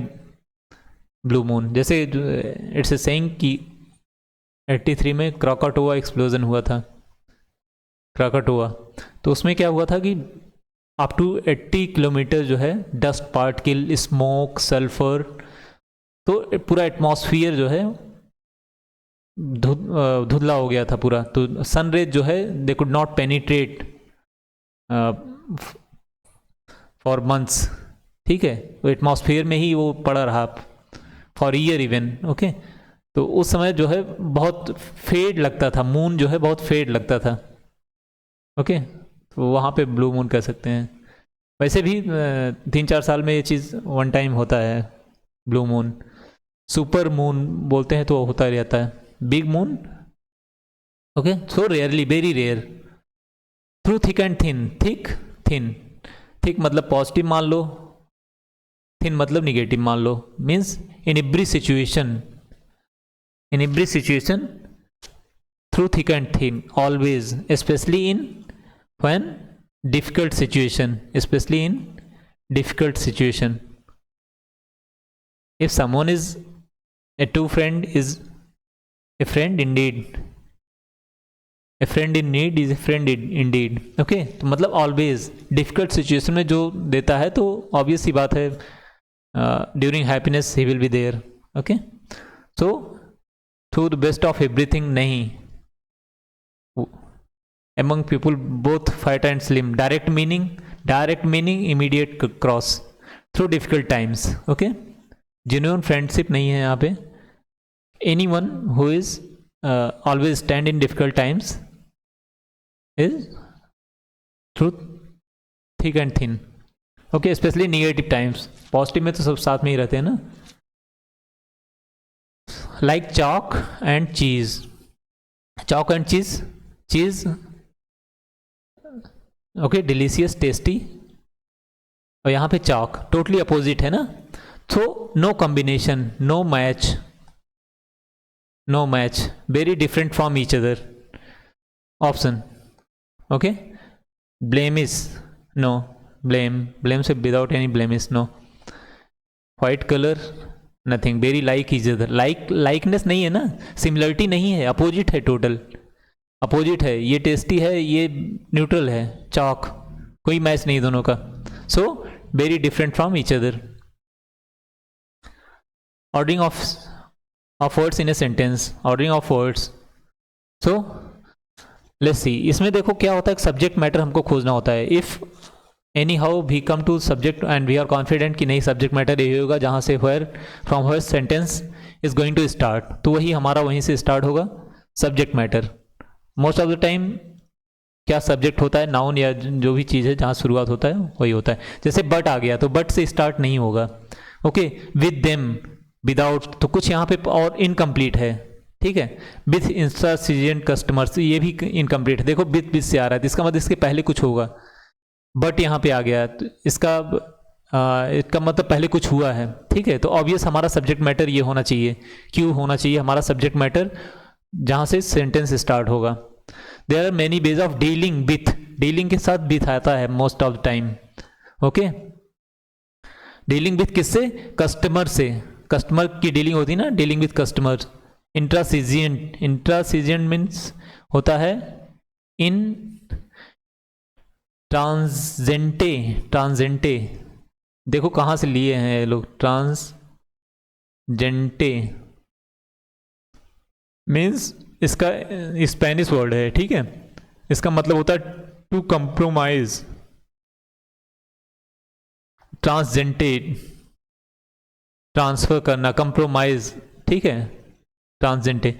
blue moon. जैसे इट्स ए सेइंग कि 83 में क्राकाटोआ एक्सप्लोजन हुआ था, क्राकाटोआ, तो उसमें क्या हुआ था कि अप टू 80 किलोमीटर जो है डस्ट पार्टिकल, स्मोक, सल्फर, तो पूरा एटमॉस्फियर जो है धुंधला हो गया था पूरा, तो सन रेज जो है they could not penetrate for months, ठीक है, तो एटमॉस्फेयर में ही वो पड़ा रहा फॉर ईयर इवन, ओके। तो उस समय जो है बहुत फेड लगता था, मून जो है बहुत फेड लगता था, ओके। तो वहाँ पे ब्लू मून कह सकते हैं। वैसे भी 3-4 साल में ये चीज़ वन टाइम होता है, ब्लू मून। सुपर मून बोलते हैं तो होता रहता है, big moon, okay. So rarely, very rare. Through thick and thin, thick, thin, thick मतलब पॉजिटिव मान लो, थिन मतलब निगेटिव मान लो, means in every situation, in every situation, through thick and thin, always, especially in when difficult situation, especially in difficult situation. If someone is a true friend, is a friend indeed, a friend in need is a friend indeed, okay। तो मतलब always difficult situation में जो देता है तो obvious सी बात है, during happiness he will be there, okay। so through the best of everything नहीं, among people both fat and slim. Direct meaning immediate cross through difficult times. Okay, genuine friendship नहीं है यहाँ पे. Anyone who is always stand in difficult times is through thick and thin. Okay, especially negative times. Positive में तो सब साथ में ही रहते हैं ना. Like chalk and cheese. Chalk and cheese okay, delicious, tasty. और यहाँ पे chalk totally opposite है ना. So no combination, no match, very different from each other. Option. Okay, blemish, no. blame से without any blemish, no. White color, nothing. Very like each other. likeness नहीं है ना, similarity नहीं है, opposite है, total opposite है. ये tasty है, ये neutral है. chalk, कोई मैच नहीं दोनों का. So very different from each other. Ordering of words in a sentence. Ordering of words. So let's see. इसमें देखो क्या होता है, सब्जेक्ट मैटर हमको खोजना होता है. If anyhow we come to subject and we are confident कि नहीं सब्जेक्ट मैटर यही होगा जहाँ से from where sentence is going to start, तो वही हमारा वहीं से स्टार्ट होगा subject matter. Most of the time क्या सब्जेक्ट होता है, नाउन या जो भी चीज़ है जहाँ शुरुआत होता है वही होता है. जैसे बट आ गया तो बट से स्टार्ट नहीं होगा. ओके, विद देम, विदाउट, तो कुछ यहाँ पे और इनकम्प्लीट है. ठीक है, विथ इंस्टासिजेंट कस्टमर्स, ये भी इनकम्प्लीट है. देखो विथ से आ रहा है तो इसका मतलब इसके पहले कुछ होगा. बट यहाँ पे आ गया तो इसका मतलब पहले कुछ हुआ है. ठीक है, तो ऑब्वियस हमारा सब्जेक्ट मैटर ये होना चाहिए. क्यों होना चाहिए हमारा सब्जेक्ट मैटर जहाँ से सेंटेंस स्टार्ट होगा. There are many ways of dealing with. Dealing के साथ विथ आता है most of the time. Okay, dealing with किससे, कस्टमर से. कस्टमर की डीलिंग होती है ना, dealing with customer. Intransigent means होता है इन ट्रांजेंटे. देखो कहाँ से लिए हैं ये लोग, ट्रांजेंटे मीन्स इसका स्पेनिश वर्ड है. ठीक है, इसका मतलब होता है टू कंप्रोमाइज. ट्रांसजेंटे ट्रांसफर करना, कंप्रोमाइज. ठीक है, ट्रांसजेंटे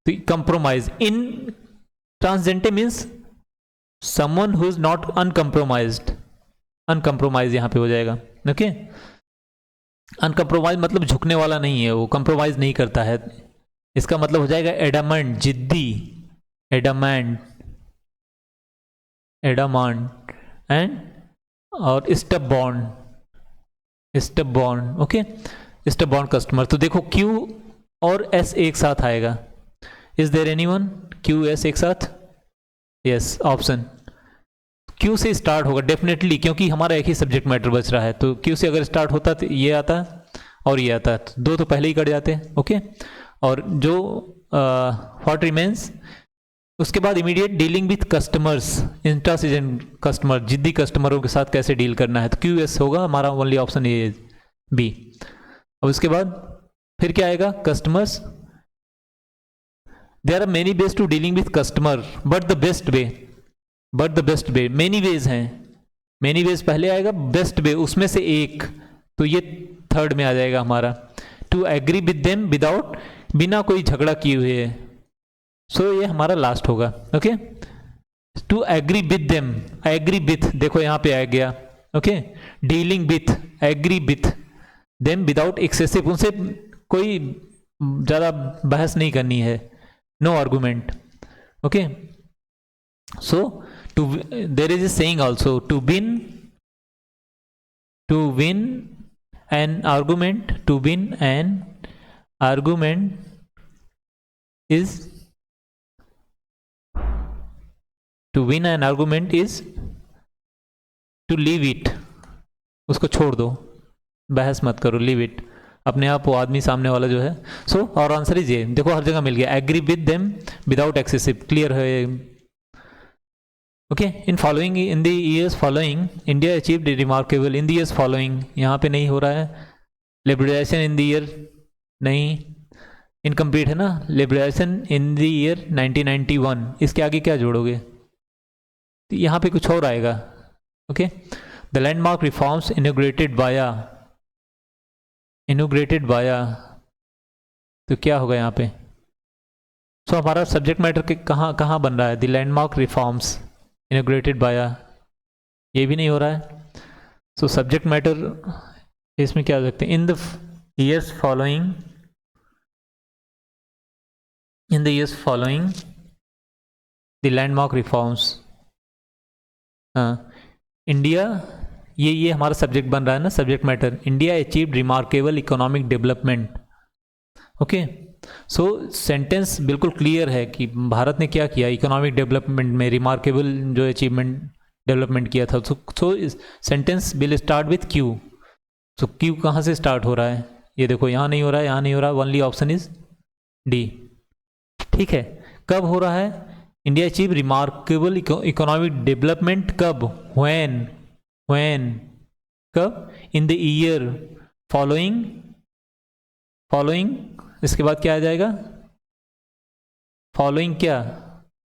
तो compromise. Intransigent means someone who is not uncompromised. Uncompromise यहाँ पे हो जाएगा. ओके, अनकम्प्रोमाइज मतलब झुकने वाला नहीं है, वो कंप्रोमाइज नहीं करता है. इसका मतलब हो जाएगा एडामेंट, जिद्दी. एडामेंट एंड और स्टबॉर्न. Okay, stubborn customer. तो देखो क्यू और एस एक साथ आएगा. Is there anyone, Q S एक साथ. यस, ऑप्शन क्यू से स्टार्ट होगा डेफिनेटली, क्योंकि हमारा एक ही सब्जेक्ट मैटर बच रहा है. तो क्यू से अगर स्टार्ट होता तो ये आता और ये आता, तो दो तो पहले ही कट जाते हैं. ओके, और जो व्हाट रिमेन्स उसके बाद immediate dealing with customers. Intransigent customer, जिद्दी कस्टमरों के साथ कैसे डील करना है, तो क्यू एस होगा हमारा ओनली ऑप्शन ए बी. अब उसके बाद फिर क्या आएगा, customers. There are many ways to dealing with customer but the best way. Many ways हैं, मेनी वेज पहले आएगा, बेस्ट वे उसमें से एक, तो ये थर्ड में आ जाएगा हमारा. To agree with them without, बिना कोई झगड़ा किए हुए. सो ये हमारा लास्ट होगा. Okay, to agree with them, agree with, देखो यहाँ पे आ गया. Okay, dealing with, agree with them without excessive, उनसे कोई ज़्यादा बहस नहीं करनी है. No argument. Okay, so there is a saying also, to win an argument is to leave it. उसको छोड़ दो, बहस मत करो, लीव इट. अपने आप वो आदमी सामने वाला जो है. सो और आंसर इज ये, देखो हर जगह मिल गया. Agree with them without excessive, clear है. Okay, in the years following India achieved remarkable. In the years following यहाँ पे नहीं हो रहा है. लिबरेशन इन द ईयर नहीं, इनकम्प्लीट है ना. लिबरेशन इन द ईयर 1991, इसके आगे क्या जोड़ोगे, तो यहाँ पे कुछ और आएगा. Okay, the landmark reforms inaugurated बाया, तो क्या होगा यहाँ पे? सो हमारा सब्जेक्ट मैटर के कहाँ कहाँ बन रहा है? द लैंडमार्क रिफॉर्म्स इनोग्रेटेड बाया, ये भी नहीं हो रहा है. सो सब्जेक्ट मैटर इसमें क्या हो सकते हैं? In the years following the landmark reforms. India, ये हमारा सब्जेक्ट बन रहा है ना, subject matter. India achieved remarkable economic development. Okay, सो सेंटेंस बिल्कुल क्लियर है कि भारत ने क्या किया इकोनॉमिक डेवलपमेंट में, रिमार्केबल जो अचीवमेंट डेवलपमेंट किया था. सो sentence will start with Q. So Q कहाँ से स्टार्ट हो रहा है? ये देखो, यहाँ नहीं हो रहा है, यहाँ नहीं हो रहा है. Only option is D. ठीक है, कब हो रहा है? India achieve remarkable economic development कब? व्हेन कब? In the year following. इसके बाद क्या आ जाएगा? फॉलोइंग क्या?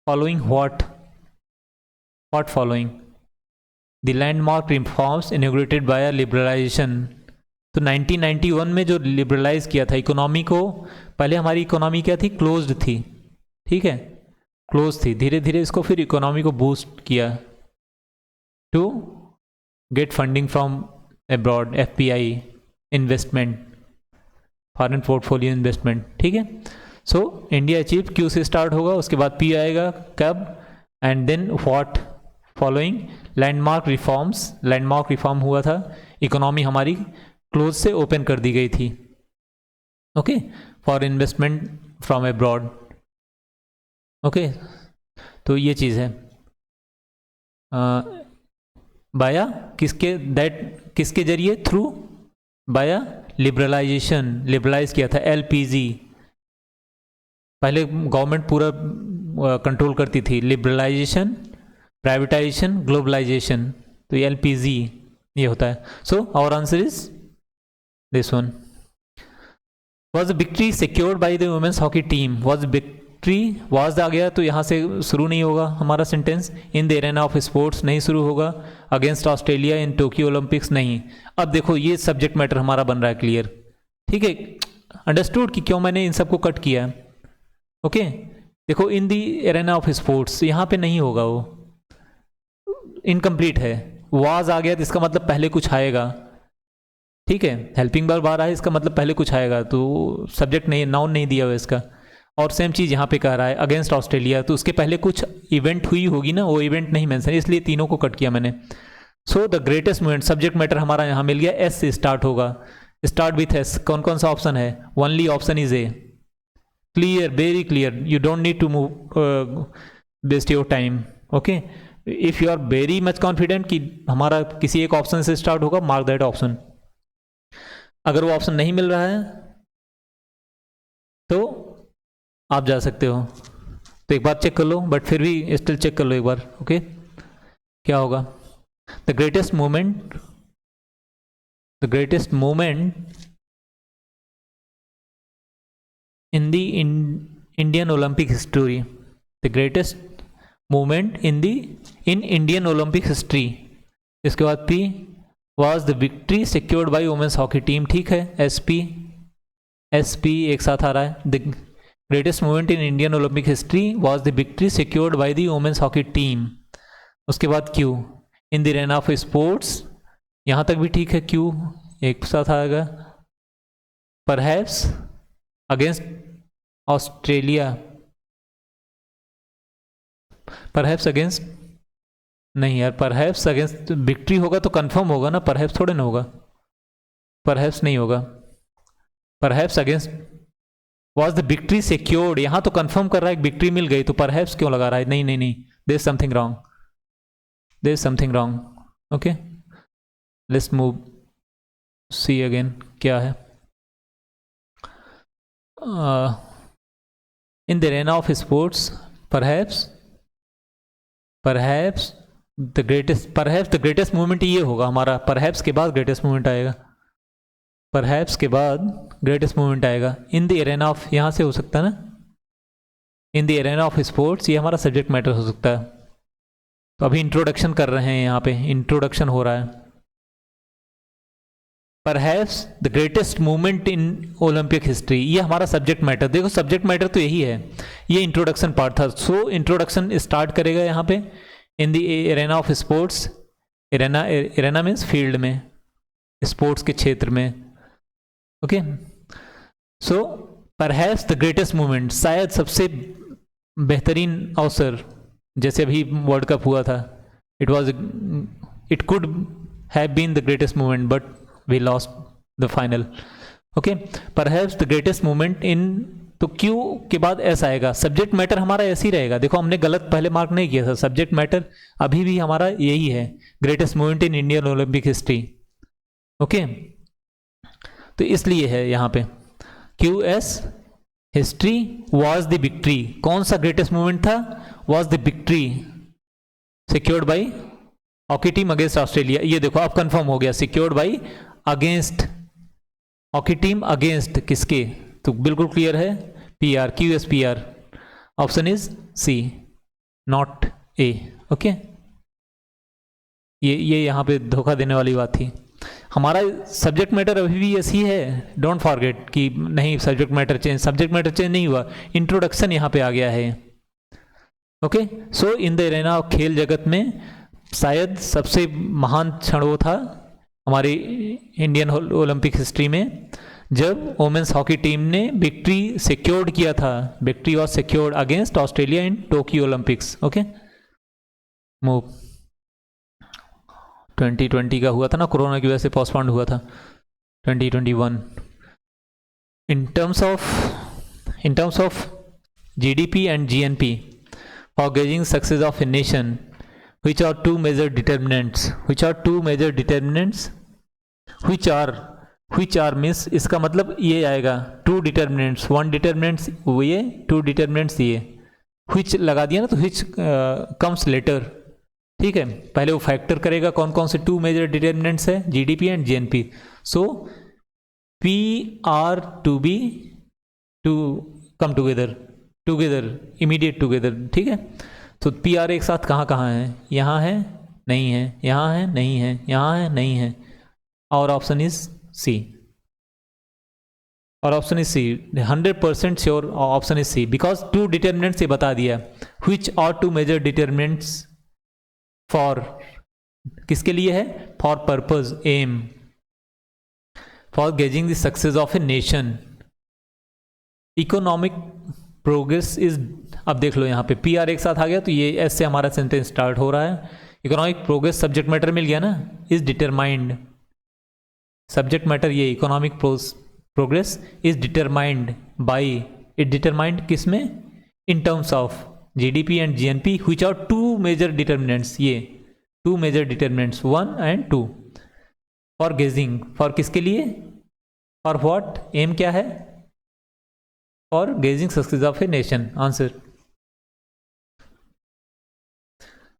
Following what following? The landmark reforms inaugurated by liberalisation. तो 1991 में जो लिबरलाइज किया था इकोनॉमी को, पहले हमारी इकोनॉमी क्या थी? क्लोज्ड थी. ठीक है, क्लोज थी. धीरे धीरे इसको फिर इकोनॉमी को बूस्ट किया to get funding from abroad, FPI, investment, foreign portfolio investment. ठीक है, सो इंडिया अचीव क्यू से स्टार्ट होगा, उसके बाद पी आएगा कब, and then what following landmark reforms. Landmark reform हुआ था, इकोनॉमी हमारी क्लोज से ओपन कर दी गई थी. Okay, for investment from abroad. Okay, तो ये चीज़ है. बाया किसके जरिए? थ्रू बाया लिबरलाइजेशन. लिबरलाइज किया था एलपीजी. पहले गवर्नमेंट पूरा कंट्रोल करती थी. Liberalisation, privatisation, globalisation. तो ये एलपीजी ये होता है. So our answer is this one. Was victory secured by the women's hockey team. Was was आ गया तो यहाँ से शुरू नहीं होगा हमारा sentence. In the arena of sports नहीं शुरू होगा. Against Australia in Tokyo Olympics नहीं. अब देखो ये सब्जेक्ट मैटर हमारा बन रहा है क्लियर. ठीक है, अंडरस्टूड कि क्यों मैंने इन सबको कट किया है. ओके, देखो इन द एरेना ऑफ स्पोर्ट्स यहाँ पे नहीं होगा, वो इनकम्प्लीट है. वाज आ गया तो इसका मतलब पहले कुछ आएगा. ठीक है, हेल्पिंग वर्ब आ रहा है, इसका मतलब पहले कुछ आएगा, तो सब्जेक्ट नहीं, नाउन नहीं दिया हुआ इसका. और सेम चीज़ यहाँ पे कह रहा है अगेंस्ट ऑस्ट्रेलिया, तो उसके पहले कुछ इवेंट हुई होगी ना, वो इवेंट नहीं मेंशन, इसलिए तीनों को कट किया मैंने. So the greatest movement, subject matter हमारा यहाँ मिल गया. एस से स्टार्ट होगा. Start with S. कौन कौन सा ऑप्शन है? Only option is A. Clear, very clear. You don't need to move waste your time. Okay, if you are very much confident कि हमारा किसी एक ऑप्शन से स्टार्ट होगा, मार्क दैट ऑप्शन. अगर वो ऑप्शन नहीं मिल रहा है तो आप जा सकते हो. तो एक बार चेक कर लो, बट फिर भी स्टिल चेक कर लो एक बार. ओके, क्या होगा? The greatest moment in the Indian Olympic history. The greatest moment in Indian Olympic history. इसके बाद P was the victory secured by women's hockey team. ठीक है, एस पी एक साथ आ रहा है. The greatest movement in Indian Olympic history was the victory secured by the women's hockey team. उसके बाद Q in the arena of sports. यहाँ तक भी ठीक है, क्यू एक साथ आएगा. Perhaps against Australia. Perhaps against नहीं यार, परहैप्स अगेंस्ट विक्ट्री होगा तो कंफर्म होगा ना, परहैप्स थोड़े ना होगा. परहैप्स नहीं होगा. Perhaps against was the victory secured. यहाँ तो कंफर्म कर रहा है विक्ट्री मिल गई, तो परहैप्स क्यों लगा रहा है? नहीं नहीं नहीं, there is something wrong. Okay, let's move C again. क्या है? In the arena of sports perhaps the greatest movement ये होगा हमारा. परहैप्स के बाद ग्रेटेस्ट मूवमेंट आएगा. परहैप्स के बाद ग्रेटेस्ट मूवमेंट आएगा. इन द एरेना ऑफ, यहाँ से हो सकता है ना, इन द एरेना ऑफ स्पोर्ट्स, ये हमारा सब्जेक्ट मैटर हो सकता है. तो अभी इंट्रोडक्शन कर रहे हैं, यहाँ पे इंट्रोडक्शन हो रहा है। Perhaps the greatest movement in Olympic history, ये हमारा सब्जेक्ट मैटर, देखो सब्जेक्ट मैटर तो यही है, ये इंट्रोडक्शन पार्ट था। सो इंट्रोडक्शन स्टार्ट करेगा यहाँ पे इन the arena of sports, arena means field में, स्पोर्ट्स के क्षेत्र में। Okay, so perhaps the greatest movement, शायद सबसे बेहतरीन अवसर, जैसे अभी वर्ल्ड कप हुआ था, it could have been the greatest movement but we lost the final. Okay, perhaps the greatest movement in, तो क्यू के बाद एस आएगा, सब्जेक्ट मैटर हमारा ऐसे ही रहेगा। देखो हमने गलत पहले मार्क नहीं किया था, सब्जेक्ट मैटर अभी भी हमारा यही है, greatest movement in Indian Olympic history. Okay, तो इसलिए है यहाँ पे Q S, history was the victory, कौन सा ग्रेटेस्ट मूवमेंट था, was the victory secured by hockey team against Australia. ये देखो अब कंफर्म हो गया, secured by against hockey team, against किसके, तो बिल्कुल क्लियर है, P R, Q S P R, option is C not A. Okay, ये यहाँ पे धोखा देने वाली बात थी। हमारा सब्जेक्ट मैटर अभी भी ऐसी है, डोंट फॉरगेट कि नहीं सब्जेक्ट मैटर चेंज नहीं हुआ, इंट्रोडक्शन यहाँ पे आ गया है। Okay, so in the arena of खेल जगत में शायद सबसे महान क्षण वो था हमारी इंडियन ओलंपिक हिस्ट्री में, जब वोमेंस हॉकी टीम ने विक्ट्री सिक्योर्ड किया था, victory was secured against Australia in Tokyo Olympics. Okay, move 2020 का हुआ था ना, कोरोना की वजह से पोस्टपोन्ड हुआ था 2021। In terms of GDP and GNP for gauging success of a nation, which are two major determinants, which are means इसका मतलब ये आएगा टू डिटर्मिनेंट्स, वन डिटर्मिनेंट्स ये, टू डिटर्मिनेंट्स ये, which लगा दिया ना तो which कम्स लेटर, ठीक है, पहले वो फैक्टर करेगा कौन कौन से टू मेजर डिटर्मिनेंट्स है, GDP and GNP. So P R to be to come together immediate together, ठीक है। तो पी आर एक साथ कहाँ कहाँ है, यहाँ है नहीं है, यहाँ है नहीं है, यहाँ है नहीं है, और ऑप्शन इज सी, और option is C 100% sure, option is C, because two determinants ये बता दिया, which are two major determinants for, किसके लिए है, for purpose M, for gauging the success of a nation, economic progress is, अब देख लो यहाँ पे पी आर एक साथ आ गया तो ये ऐसे हमारा सेंटेंस स्टार्ट हो रहा है, इकोनॉमिक प्रोग्रेस सब्जेक्ट मैटर मिल गया ना, इज डिटरमाइंड, सब्जेक्ट मैटर ये economic progress is determined by, it determined किस में, in terms of GDP and GNP, which are two major determinants, ये two major determinants 1 and 2, for gauging, for किसके लिए, for what, um क्या है, for gauging success of a nation, answer.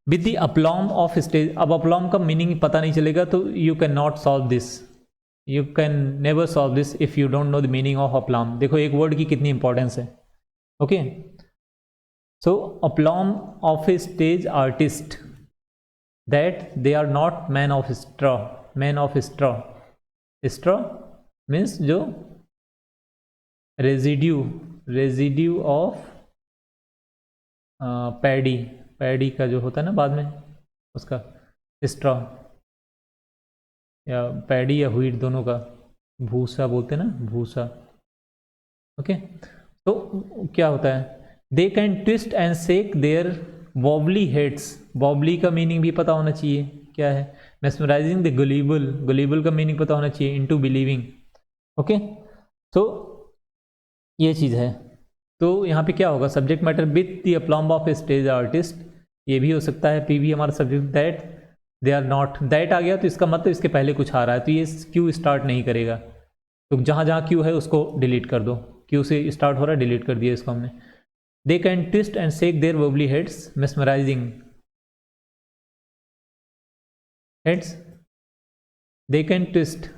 With the aplomb of stage, अब aplomb का मीनिंग पता नहीं चलेगा तो you can not solve this, you can never solve this if you don't know the meaning of aplomb. देखो एक word की कितनी इंपॉर्टेंस है। Okay, so aplomb of a stage artist that they are not man of straw, man of straw, straw means जो residue of paddy का जो होता है ना बाद में उसका, स्ट्रॉ या पैडी या व्हीट दोनों का, भूसा बोलते हैं ना, भूसा। ओके, तो क्या होता है, they can twist and shake their wobbly heads, wobbly का मीनिंग भी पता होना चाहिए क्या है, मेस्मराइजिंग द गुलीबल का मीनिंग पता होना चाहिए, इनटू बिलीविंग। ओके, तो ये चीज़ है। तो यहाँ पे क्या होगा, subject matter with the aplomb of a stage artist, ये भी हो सकता है, पी भी हमारा subject, that they are not, that आ गया तो इसका मतलब इसके पहले कुछ आ रहा है, तो ये क्यू स्टार्ट नहीं करेगा, तो जहाँ जहाँ क्यू है उसको डिलीट कर दो, क्यू से स्टार्ट हो रहा है, डिलीट कर दिया इसको हमने। They can twist and shake their wobbly heads, mesmerising heads, they can twist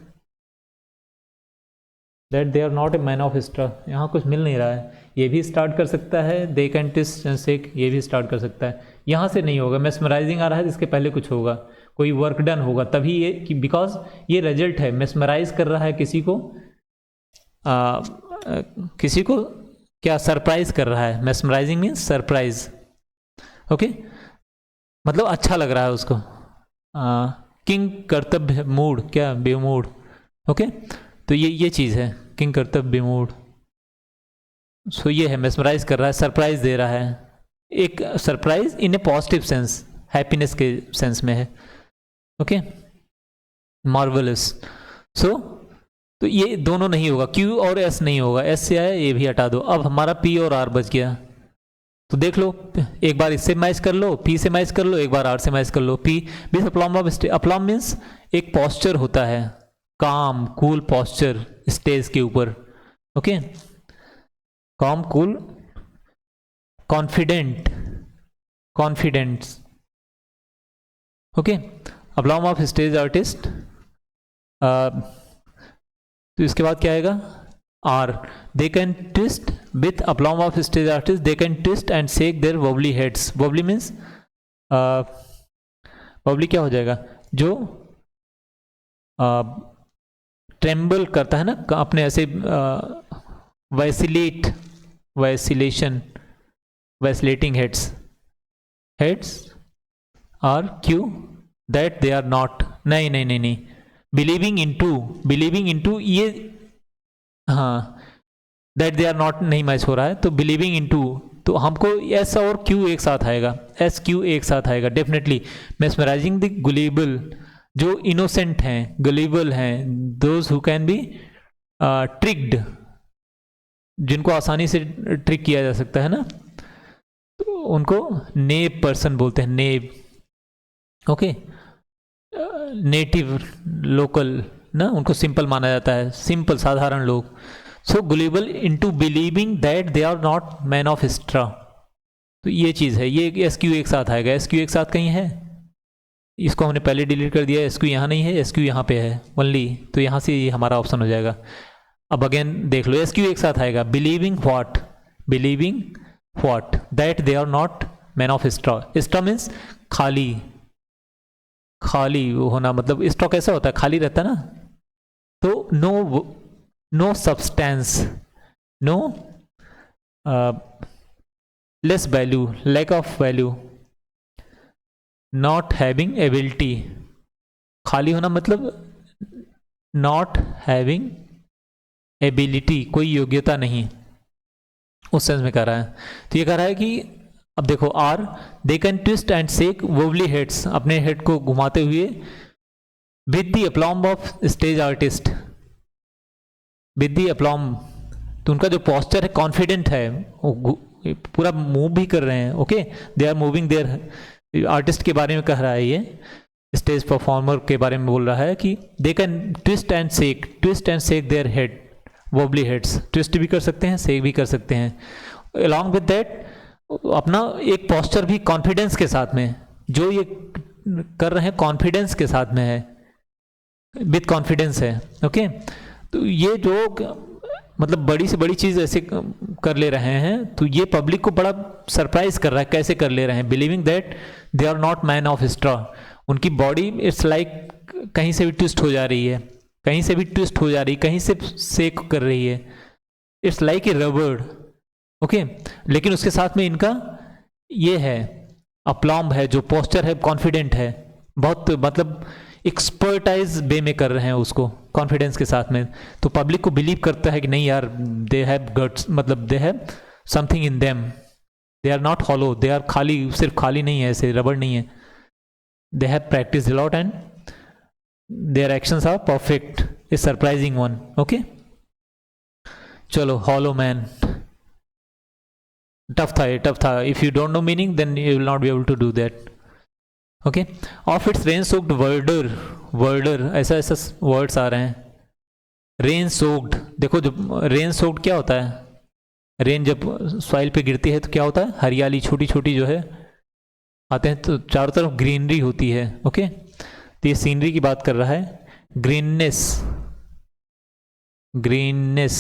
that they are not a man of straw, यहाँ कुछ मिल नहीं रहा है, ये भी स्टार्ट कर सकता है, they can twist and shake ये भी स्टार्ट कर सकता है, यहाँ से नहीं होगा, मेस्मराइजिंग आ रहा है तो इसके पहले कुछ होगा, कोई वर्क डन होगा तभी ये कि बिकॉज ये रिजल्ट है, मेस्मराइज कर रहा है किसी को, किसी को क्या सरप्राइज कर रहा है, मेस्मराइजिंग मीन्स सरप्राइज, ओके, मतलब अच्छा लग रहा है उसको। किंग कर्तव्य मूड, क्या बेमूड, ओके, तो ये चीज़ है किंग कर्तव्य बेमूड। सो ये है मेस्मराइज कर रहा है, सरप्राइज दे रहा है, एक surprise in A positive sense, happiness के सेंस में है, ओके, मार्वलस। सो तो ये दोनों नहीं होगा, क्यू और एस नहीं होगा, एस से आया ये भी हटा दो, अब हमारा पी और आर बच गया। तो देख लो, एक बार इससे मैच कर लो, पी से मैच कर लो, एक बार आर से मैच कर लो। P means aplomb of stage, aplomb means एक पॉस्चर होता है, काम कूल पॉस्चर स्टेज के ऊपर, okay, calm cool confident, confidence, okay, aplomb of stage artist. तो इसके बाद क्या आएगा, R, they can twist with aplomb of stage artist, they can twist and shake their wobbly heads. Wobbly means wobbly क्या हो जाएगा, जो ट्रेम्बल करता है ना अपने ऐसे, vacillate, vacillation, vacillating heads, heads R Q that they are not, नहीं नहीं नहीं नहीं, बिलीविंग इनटू, बिलीविंग इनटू ये, हाँ, दैट दे आर नॉट नहीं मैच हो रहा है, तो बिलीविंग इनटू, तो हमको एस और क्यू एक साथ आएगा, एस क्यू एक साथ आएगा डेफिनेटली। मेस्मराइजिंग द गुलेबल, जो इनोसेंट हैं, गुलेबल हैं, those who can be tricked, जिनको आसानी से ट्रिक किया जा सकता है ना, तो उनको नेब पर्सन बोलते हैं, नेब, ओके, नेटिव लोकल ना, उनको सिंपल माना जाता है, सिंपल साधारण लोग। So gullible into believing that they are not man of straw, तो ये चीज़ है, ये एस क्यू एक साथ आएगा, एस क्यू एक साथ कहीं है, इसको हमने पहले डिलीट कर दिया, एस क्यू यहाँ नहीं है, एस क्यू यहाँ पे है ओनली, तो यहाँ से ये हमारा ऑप्शन हो जाएगा। अब अगेन देख लो, एस क्यू एक साथ आएगा, believing what, believing what, that they are not man of straw. Straw means खाली, खाली होना, मतलब स्टॉक कैसा होता है, खाली रहता है ना, तो no, no substance, no less value, lack of value, not having ability, खाली होना मतलब नॉट हैविंग एबिलिटी, कोई योग्यता नहीं, उस सेंस में कह रहा है। तो ये कह रहा है कि अब देखो, R, they can twist and shake wobbly heads, अपने हेड को घुमाते हुए, with the aplomb of stage artist, with the aplomb, तो उनका जो पॉस्चर है कॉन्फिडेंट है, पूरा मूव भी कर रहे हैं, okay, they are moving there, artist के बारे में कह रहा है, ये स्टेज परफॉर्मर के बारे में बोल रहा है कि दे can twist and shake, twist and shake their head, wobbly heads, twist भी कर सकते हैं, शेक भी कर सकते हैं, अलॉन्ग विद दैट अपना एक पॉस्चर भी कॉन्फिडेंस के साथ में, जो ये कर रहे हैं कॉन्फिडेंस के साथ में है, विद कॉन्फिडेंस है, ओके। तो ये जो मतलब बड़ी से बड़ी चीज़ ऐसे कर ले रहे हैं, तो ये पब्लिक को बड़ा सरप्राइज कर रहा है, कैसे कर ले रहे हैं, believing that they are not man of straw, उनकी बॉडी इट्स लाइक कहीं से भी ट्विस्ट हो जा रही है, कहीं से भी ट्विस्ट हो जा रही है, कहीं से शेक कर रही है, इट्स लाइक ए रबड़, ओके। लेकिन उसके साथ में इनका ये है, अप्लॉम्ब है, जो पोस्चर है कॉन्फिडेंट है, बहुत मतलब एक्सपर्टाइज वे में कर रहे हैं उसको कॉन्फिडेंस के साथ में, तो पब्लिक को बिलीव करता है कि नहीं यार, दे हैव गट्स, मतलब they have something in them, they are not hollow, they are खाली, सिर्फ खाली नहीं है, ऐसे रबड़ नहीं है, they have practice a lot and their actions are perfect, A surprising one, okay. चलो, हॉलो मैन, टफ था, ये टफ था, if you don't no meaning then you will not be able to do that, okay. Of its rain soaked वर्डर, वर्डर, ऐसा ऐसा words आ रहे हैं, rain soaked, देखो जो रेन सोक्ड क्या होता है, रेन जब सॉइल पे गिरती है तो क्या होता है, हरियाली छोटी छोटी जो है आते हैं, तो चारों तरफ ग्रीनरी होती है, ओके। तो ये सीनरी की बात कर रहा है, greenness, greenness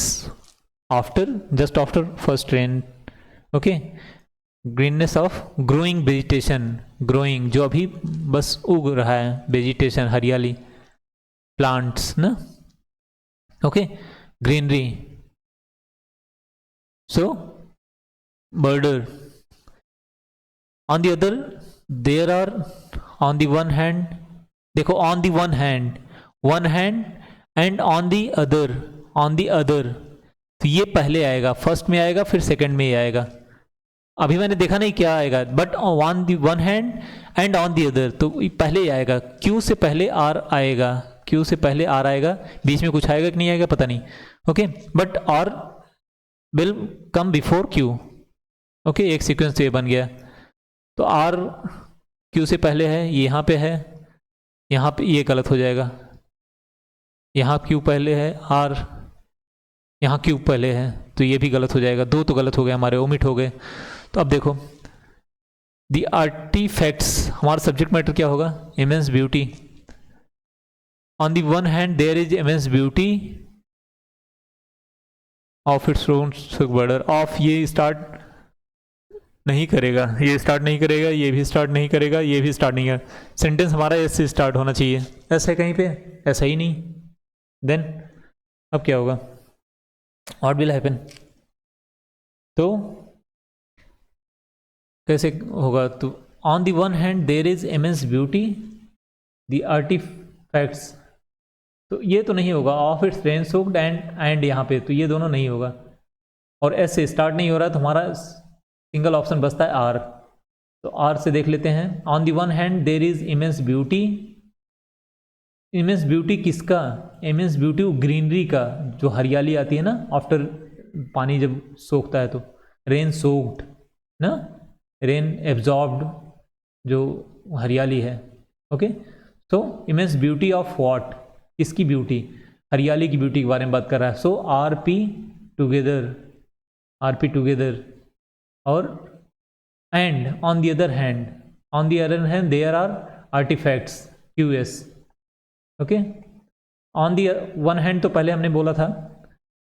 after, just after first rain, okay. Greenness of growing vegetation, growing जो अभी बस उग रहा है, वेजिटेशन हरियाली, प्लांट्स ना, okay, greenery. So border. On the other, there are on the one hand, देखो on the one hand, one hand and on the other. तो ये पहले आएगा, फर्स्ट में आएगा फिर सेकंड में ही आएगा. अभी मैंने देखा नहीं क्या आएगा, but on the one hand and on the other तो पहले ही आएगा. क्यू से पहले आर आएगा, क्यू से पहले आर आएगा, बीच में कुछ आएगा कि नहीं आएगा पता नहीं. Okay, but R will come before Q. Okay, एक सीक्वेंस तो ये बन गया. तो आर क्यू से पहले है, ये यहाँ पे है, यहाँ पे ये गलत हो जाएगा. यहाँ क्यू पहले है, आर यहाँ क्यू पहले है, तो ये भी गलत हो जाएगा. दो तो गलत हो गए हमारे, ओमिट हो गए. तो अब देखो दी आर्टिफैक्ट्स, हमारा सब्जेक्ट मैटर क्या होगा, immense beauty. On the one hand there is immense beauty of its own border. Of ये स्टार्ट नहीं करेगा, ये स्टार्ट नहीं करेगा, ये भी स्टार्ट नहीं करेगा, ये भी स्टार्ट नहीं है. सेंटेंस हमारा ऐसे स्टार्ट होना चाहिए. ऐसा है कहीं पे, ऐसा ही नहीं. देन अब क्या होगा, व्हाट विल हैपन. तो कैसे होगा, तो on the one hand there is immense beauty the artifacts, तो ये तो नहीं होगा. Of its rain soaked and यहाँ पे, तो ये दोनों नहीं होगा. और ऐसे स्टार्ट नहीं हो रहा, तो हमारा सिंगल ऑप्शन बचता है आर. तो आर से देख लेते हैं. On the one hand there is immense beauty. Immense beauty किसका, इमेंस ब्यूटी ग्रीनरी का, जो हरियाली आती है ना आफ्टर पानी जब सोखता है, तो रेन सोक्ड ना, रेन एब्जॉर्ब्ड जो हरियाली है. ओके, तो इमेंस ब्यूटी ऑफ व्हाट, किसकी ब्यूटी, हरियाली की ब्यूटी के बारे में बात कर रहा है. So R P together, R P together. और and on the other hand, on the other hand there are artefacts, Q S. Okay, on the one hand तो पहले हमने बोला था,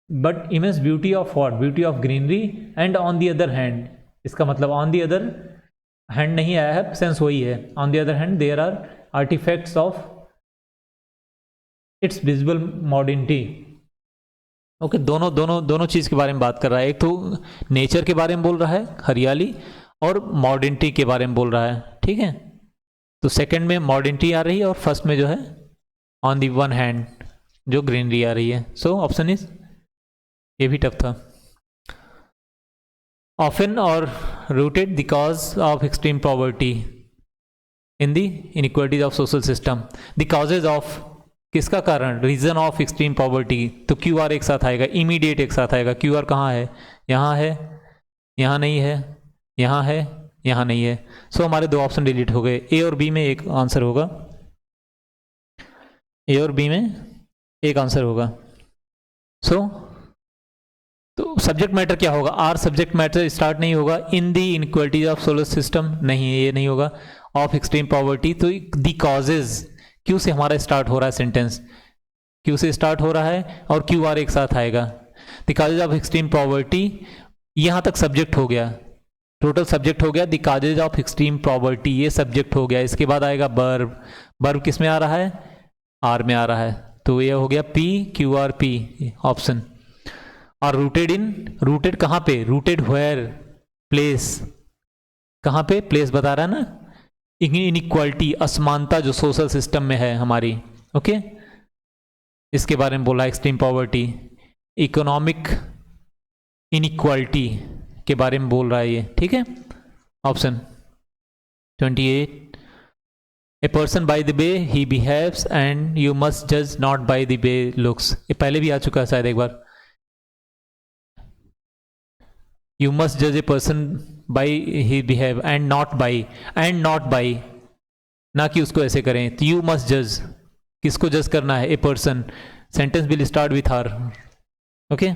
but immense beauty of what, beauty of greenery. And on the other hand, इसका मतलब on the other hand नहीं आया है, सेंस वही है. On the other hand there are artifacts of its visible modernity. Okay, दोनों चीज़ के बारे में बात कर रहा है. एक तो नेचर के बारे में बोल रहा है, हरियाली, और मॉडर्निटी के बारे में बोल रहा है. ठीक है, तो सेकंड में मॉडर्निटी आ रही है और फर्स्ट में जो है ऑन दी वन हैंड जो ग्रीनरी आ रही है. सो ऑप्शन इज, ये भी टफ था. ऑफन और rooted the cause of extreme poverty in the inequalities of social system. The causes of, किसका कारण, रीजन ऑफ एक्सट्रीम पॉवर्टी. तो क्यू आर एक साथ आएगा, इमीडिएट एक साथ आएगा. क्यू आर कहाँ है, यहाँ है, यहाँ नहीं है, यहाँ है, यहाँ नहीं है. सो हमारे दो ऑप्शन डिलीट हो गए. ए और बी में एक आंसर होगा, ए और बी में एक आंसर होगा. सो तो सब्जेक्ट मैटर क्या होगा, आर सब्जेक्ट मैटर स्टार्ट नहीं होगा. इन दी इनइक्वालिटीज ऑफ सोलर सिस्टम, नहीं ये नहीं होगा. ऑफ एक्सट्रीम पॉवर्टी, तो दी कॉजेज, क्यू से हमारा स्टार्ट हो रहा है सेंटेंस, क्यू से स्टार्ट हो रहा है और क्यू आर एक साथ आएगा. The causes of extreme poverty, यहाँ तक सब्जेक्ट हो गया, टोटल सब्जेक्ट हो गया. The causes of extreme poverty, ये सब्जेक्ट हो गया. इसके बाद आएगा वर्ब. वर्ब किस में आ रहा है, आर में आ रहा है. तो ये हो गया P Q R P option. और रूटेड इन, रूटेड कहाँ पे, रूटेड वेयर, प्लेस, कहाँ पे, प्लेस बता रहा है ना. इनइक्वालिटी, असमानता जो सोशल सिस्टम में है हमारी. ओके, इसके बारे में बोला. एक्सट्रीम पॉवर्टी, इकोनॉमिक इनइक्वालिटी के बारे में बोल रहा है ये. ठीक है, option 28. A person by the way he behaves and you must जज not by the way looks. ये पहले भी आ चुका है शायद एक बार. यू मस्ट जज a person by he behave and not by, ना कि उसको ऐसे करें. तो यू मस्ट जज, किसको जज करना है, a person. Sentence will start with her. Okay,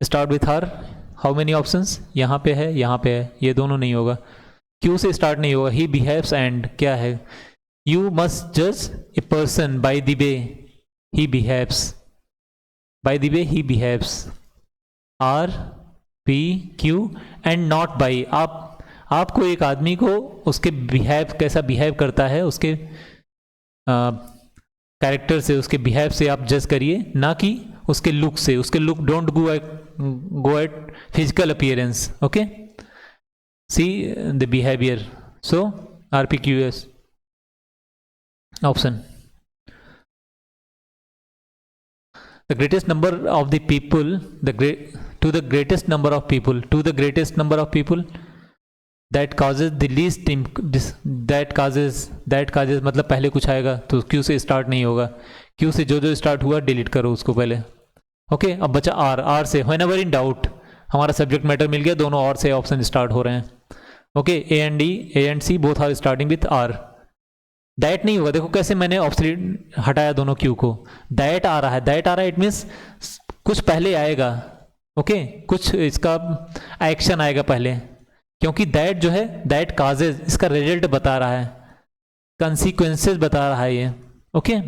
start with her. How many options, यहाँ पे है, यहाँ पे है, ये दोनों नहीं होगा. क्यू से स्टार्ट नहीं होगा. ही बिहेव्स एंड क्या है, यू मस्ट जज a person by the way he behaves, bye the way he behaves. R P Q and not by. आपको एक आदमी को उसके बिहेव, कैसा बिहेव करता है, उसके कैरेक्टर से, उसके बिहेव से आप जज करिए, ना कि उसके लुक से। उसके look, don't go at physical appearance, okay, see the behaviour. So RPQS option. The greatest number of the people, to the greatest number of people, that causes the least, that causes मतलब पहले कुछ आएगा तो Q से start नहीं होगा, Q से जो स्टार्ट हुआ डिलीट करो उसको पहले, ओके। अब बचा R से whenever in doubt, हमारा सब्जेक्ट मैटर मिल गया, दोनों और से ऑप्शन स्टार्ट हो रहे हैं, okay. A and C both are starting with R। That नहीं होगा, देखो कैसे मैंने ऑब्सोल्यूट हटाया दोनों क्यू को, दैट आ रहा है, इट मीन्स कुछ पहले आएगा, ओके, कुछ इसका एक्शन आएगा पहले, क्योंकि दैट जो है, दैट काजेज, इसका रिजल्ट बता रहा है, कंसीक्वेंसेस बता रहा है ये, ओके।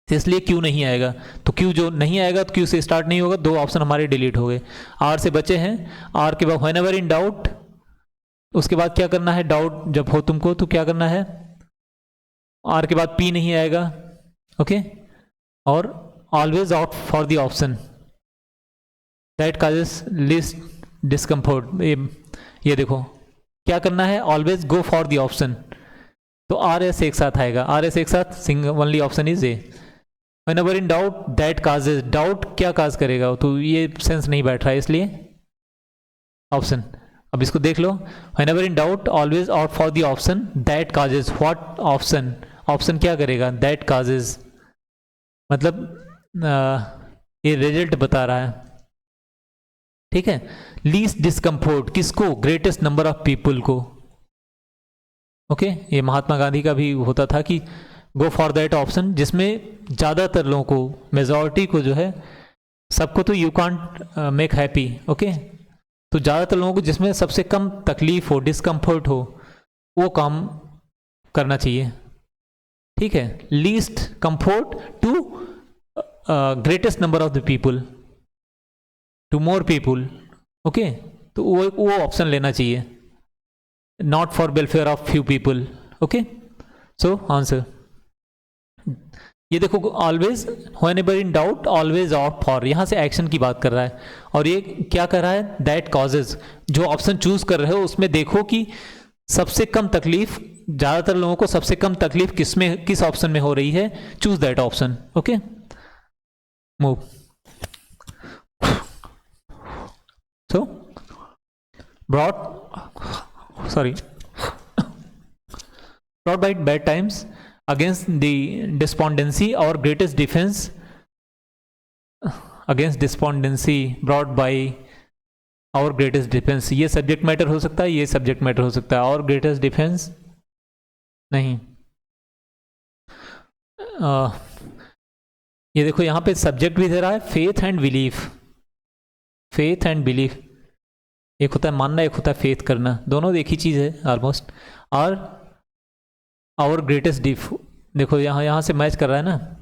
इसलिए क्यू नहीं आएगा, तो क्यू जो नहीं आएगा तो क्यू से स्टार्ट नहीं होगा, दो ऑप्शन हमारे डिलीट हो गए। आर से बचे हैं, आर के बाद व्हेनेवर इन डाउट, उसके बाद क्या करना है, डाउट जब हो तुमको तो क्या करना है, आर के बाद पी नहीं आएगा, ओके, और always out for the option that causes list discomfort. ये देखो क्या करना है, always go for the option, तो आर एस एक साथ आएगा, आर एस एक साथ, single only option is A. Whenever in doubt, that causes, doubt क्या काज करेगा, तो ये सेंस नहीं बैठ रहा है, इसलिए ऑप्शन। अब इसको देख लो, whenever in doubt always out for the option that causes, what option, option क्या करेगा, दैट काजेज, मतलब ये रिजल्ट बता रहा है, ठीक है। लीस्ट डिस्कम्फोर्ट किसको, ग्रेटेस्ट नंबर ऑफ पीपल को, ओके। ये महात्मा गांधी का भी होता था कि गो फॉर दैट ऑप्शन जिसमें ज़्यादातर लोगों को, मेजॉरिटी को जो है, सबको तो you can't make happy, okay, तो ज़्यादातर लोगों को जिसमें सबसे कम तकलीफ हो, डिस्कम्फर्ट हो, वो काम करना चाहिए, ठीक है। Least comfort to greatest number of the people, to more people, okay, तो वो ऑप्शन लेना चाहिए, not for welfare of few people, okay. So answer ये देखो, always, whenever in doubt always out for, यहाँ से एक्शन की बात कर रहा है, और ये क्या कर रहा है, दैट कॉजेज, जो ऑप्शन चूज कर रहे हो उसमें देखो कि सबसे कम तकलीफ, ज़्यादातर लोगों को सबसे कम तकलीफ किस ऑप्शन में हो रही है, choose that option, okay. Move. So brought by bad times against the despondency, or greatest defense against despondency brought by our greatest defense। ये सब्जेक्ट मैटर हो सकता है, ये सब्जेक्ट मैटर हो सकता है, और ग्रेटेस्ट डिफेंस नहीं। ये देखो यहाँ पे सब्जेक्ट भी दे रहा है, faith and belief. Faith and belief, एक होता है मानना, एक होता है फेथ करना, दोनों एक ही चीज़ है ऑलमोस्ट। और आवर ग्रेटेस्ट देखो यहाँ से मैच कर रहा है ना,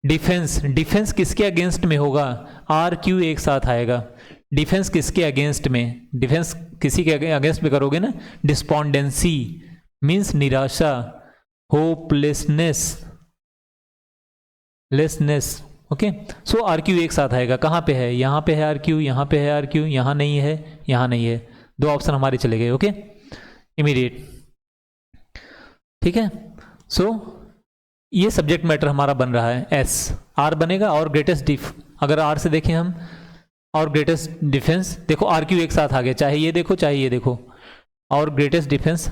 डिफेंस किसके अगेंस्ट में होगा, आर क्यू एक साथ आएगा। डिफेंस किसके अगेंस्ट में, डिफेंस किसी के अगेंस्ट में करोगे ना, डिस्पोंडेंसी मीन्स निराशा, hopelessness, okay. So R Q एक साथ आएगा, कहाँ पे है, यहाँ पे है आर क्यू, यहाँ पे है आर क्यू, यहाँ नहीं है, यहाँ नहीं है, दो ऑप्शन हमारे चले गए, ओके, इमीडिएट, ठीक है। सो ये सब्जेक्ट मैटर हमारा बन रहा है, एस आर बनेगा, और ग्रेटेस्ट अगर आर से देखें हम, और ग्रेटेस्ट डिफेंस, देखो आर क्यू एक साथ आ गया, चाहे ये देखो चाहे ये देखो, और ग्रेटेस्ट डिफेंस,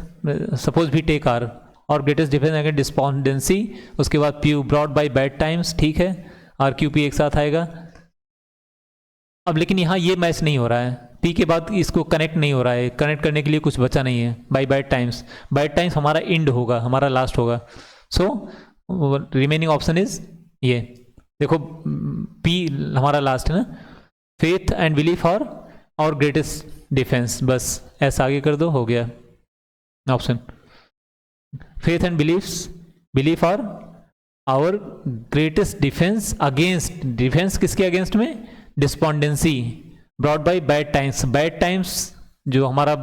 सपोज भी टेक आर, और ग्रेटेस्ट डिफेंस अगेंस्ट डिस्पोंडेंसी, उसके बाद P brought by bad times, ठीक है, आर क्यू पी एक साथ आएगा। अब लेकिन यहाँ ये मैच नहीं हो रहा है, पी के बाद इसको कनेक्ट नहीं हो रहा है, कनेक्ट करने के लिए कुछ बचा नहीं है, bye bad times, bad times हमारा इंड होगा, हमारा लास्ट होगा। सो रिमेनिंग ऑप्शन इज ये, देखो पी हमारा लास्ट है ना, फेथ एंड बिलीफ और ग्रेटेस्ट डिफेंस, बस ऐसा आगे कर दो, हो गया ऑप्शन। फेथ एंड बिलीफ और our greatest defence against, defence किसके अगेंस्ट में, despondency, brought by bad times, bad times जो हमारा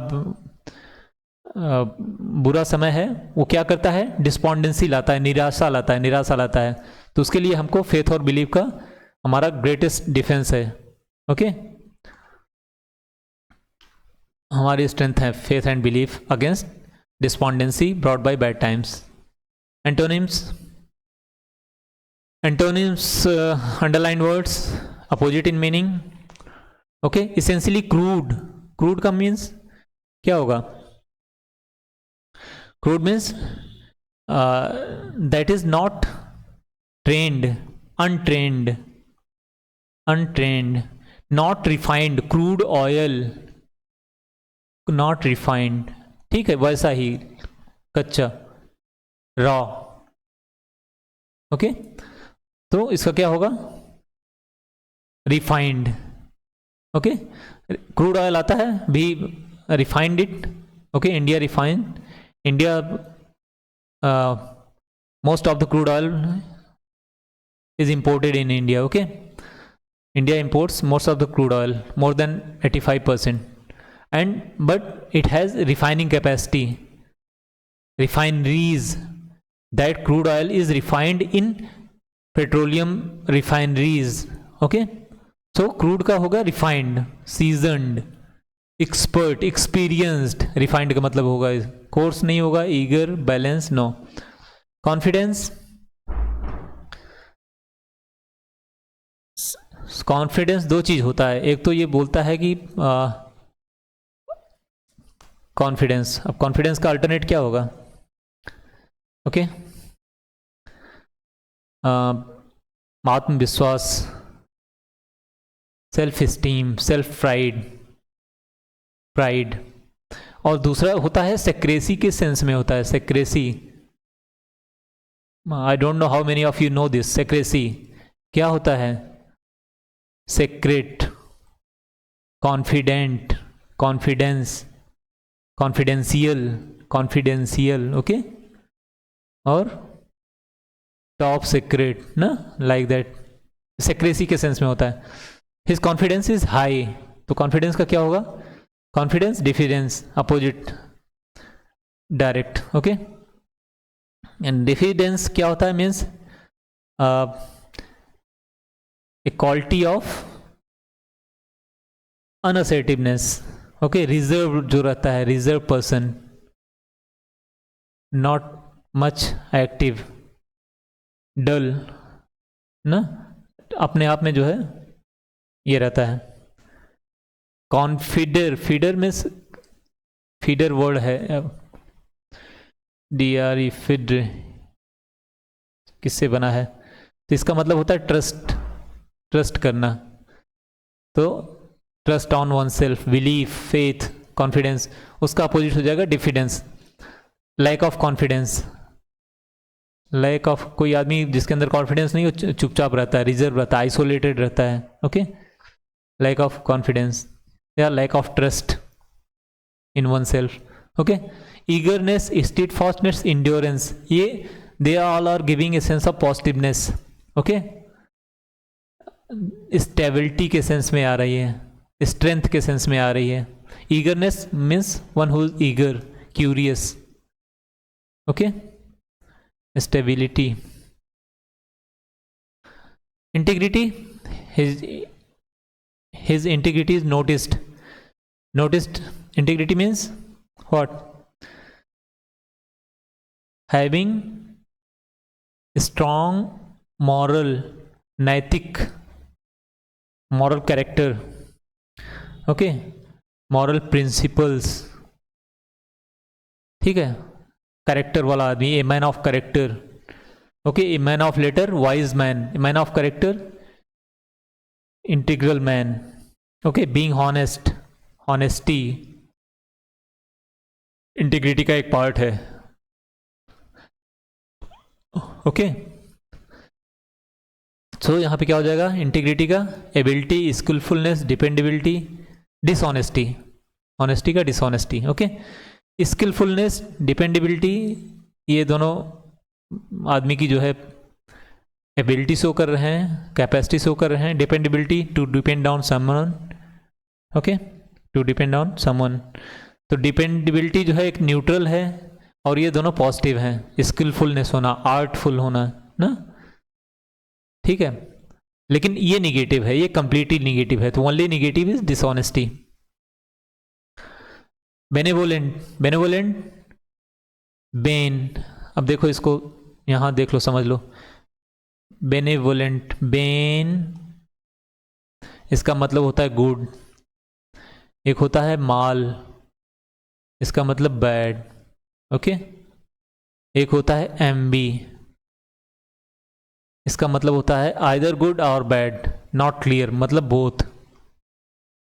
बुरा समय है वो क्या करता है, डिस्पॉन्डेंसी लाता है, निराशा लाता है, निराशा लाता है। तो उसके लिए हमको फेथ और बिलीव का हमारा ग्रेटेस्ट डिफेंस है। ओके, हमारी स्ट्रेंथ है faith and belief against despondency brought by bad times. Antonyms, antonyms underline words, opposite in meaning. Okay, essentially crude, crude का मीन्स क्या होगा, crude means that is not trained, untrained, untrained, not refined, crude oil not refined, ठीक है, वैसा ही कच्चा, raw. Okay, तो इसका क्या होगा, रिफाइंड। ओके, क्रूड ऑयल आता है, भी refined it. Okay, India refined, India most of the crude oil is imported in India. Okay, India imports most of the crude oil, more than 85%, and but it has refining capacity, refineries. That crude oil is refined in petroleum refineries. Okay, so crude का होगा refined, seasoned, expert, experienced. Refined का मतलब होगा, coarse नहीं होगा, eager, balance, no. Confidence, confidence दो चीज होता है, एक तो ये बोलता है कि कॉन्फिडेंस, अब कॉन्फिडेंस का अल्टरनेट क्या होगा, ओके, आत्मविश्वास, self esteem, self pride, pride. और दूसरा होता है सेक्रेसी के सेंस में होता है, secrecy. I don't know how many of you know this. Secrecy क्या होता है, secret, confident, confidence, confidential, confidential. Okay, और टॉप सीक्रेट ना, लाइक दैट, सेक्रेसी के सेंस में होता है। हिज कॉन्फिडेंस इज हाई, तो कॉन्फिडेंस का क्या होगा, confidence, diffidence, opposite, direct. Okay, and diffidence क्या होता है, means a quality of unassertiveness. Okay, reserve जो रहता है, reserve person, not much active, डल ना, अपने आप में जो है ये रहता है। कॉन्फिडर, फीडर में फीडर वर्ड है, DRE, फिड किससे बना है, तो इसका मतलब होता है ट्रस्ट, ट्रस्ट करना। तो trust on oneself, belief, faith, confidence, उसका अपोजिट हो जाएगा diffidence, lack of confidence. Lack of, कोई आदमी जिसके अंदर कॉन्फिडेंस नहीं, वो चुपचाप रहता है, रिजर्व रहता है, आइसोलेटेड रहता है। ओके, लैक ऑफ कॉन्फिडेंस या lack of trust in oneself. Okay, eagerness, steadfastness, endurance, ये they all are giving a sense of positiveness. Okay, stability के सेंस में आ रही है, स्ट्रेंथ के सेंस में आ रही है। Eagerness means one who is eager, curious. Okay, stability. Integrity, his integrity is noticed, noticed, integrity means what, having strong moral, नैतिक, moral character, okay, moral principles, ठीक है, कैरेक्टर वाला आदमी, a man of character. Okay, a man of letter, wise man, a man of character, integral man. Okay, being honest, honesty integrity का एक part है। Okay, so यहाँ पे क्या हो जाएगा इंटीग्रिटी का, एबिलिटी, स्किलफुलनेस, डिपेंडेबिलिटी, डिसऑनेस्टी, ऑनेस्टी का डिसऑनेस्टी। ओके, स्किलफुलनेस, डिपेंडेबिलिटी, ये दोनों आदमी की जो है एबिलिटी शो कर रहे हैं, कैपेसिटी शो कर रहे हैं। Dependability, to depend on someone, okay, to depend on someone. तो डिपेंडेबिलिटी जो है एक न्यूट्रल है, और ये दोनों पॉजिटिव हैं। स्किलफुलनेस होना, आर्टफुल होना ना, ठीक है। लेकिन ये निगेटिव है, ये कंप्लीटली निगेटिव है। तो only negative is dishonesty. Benevolent, benevolent, Ben. अब देखो इसको, यहां देख लो, समझ लो। बेनेवोलेंट, बेन, इसका मतलब होता है गुड। एक होता है माल, इसका मतलब बैड, ओके। एक होता है एम्बी, इसका मतलब होता है आइदर गुड और बैड, नॉट क्लियर, मतलब बोथ,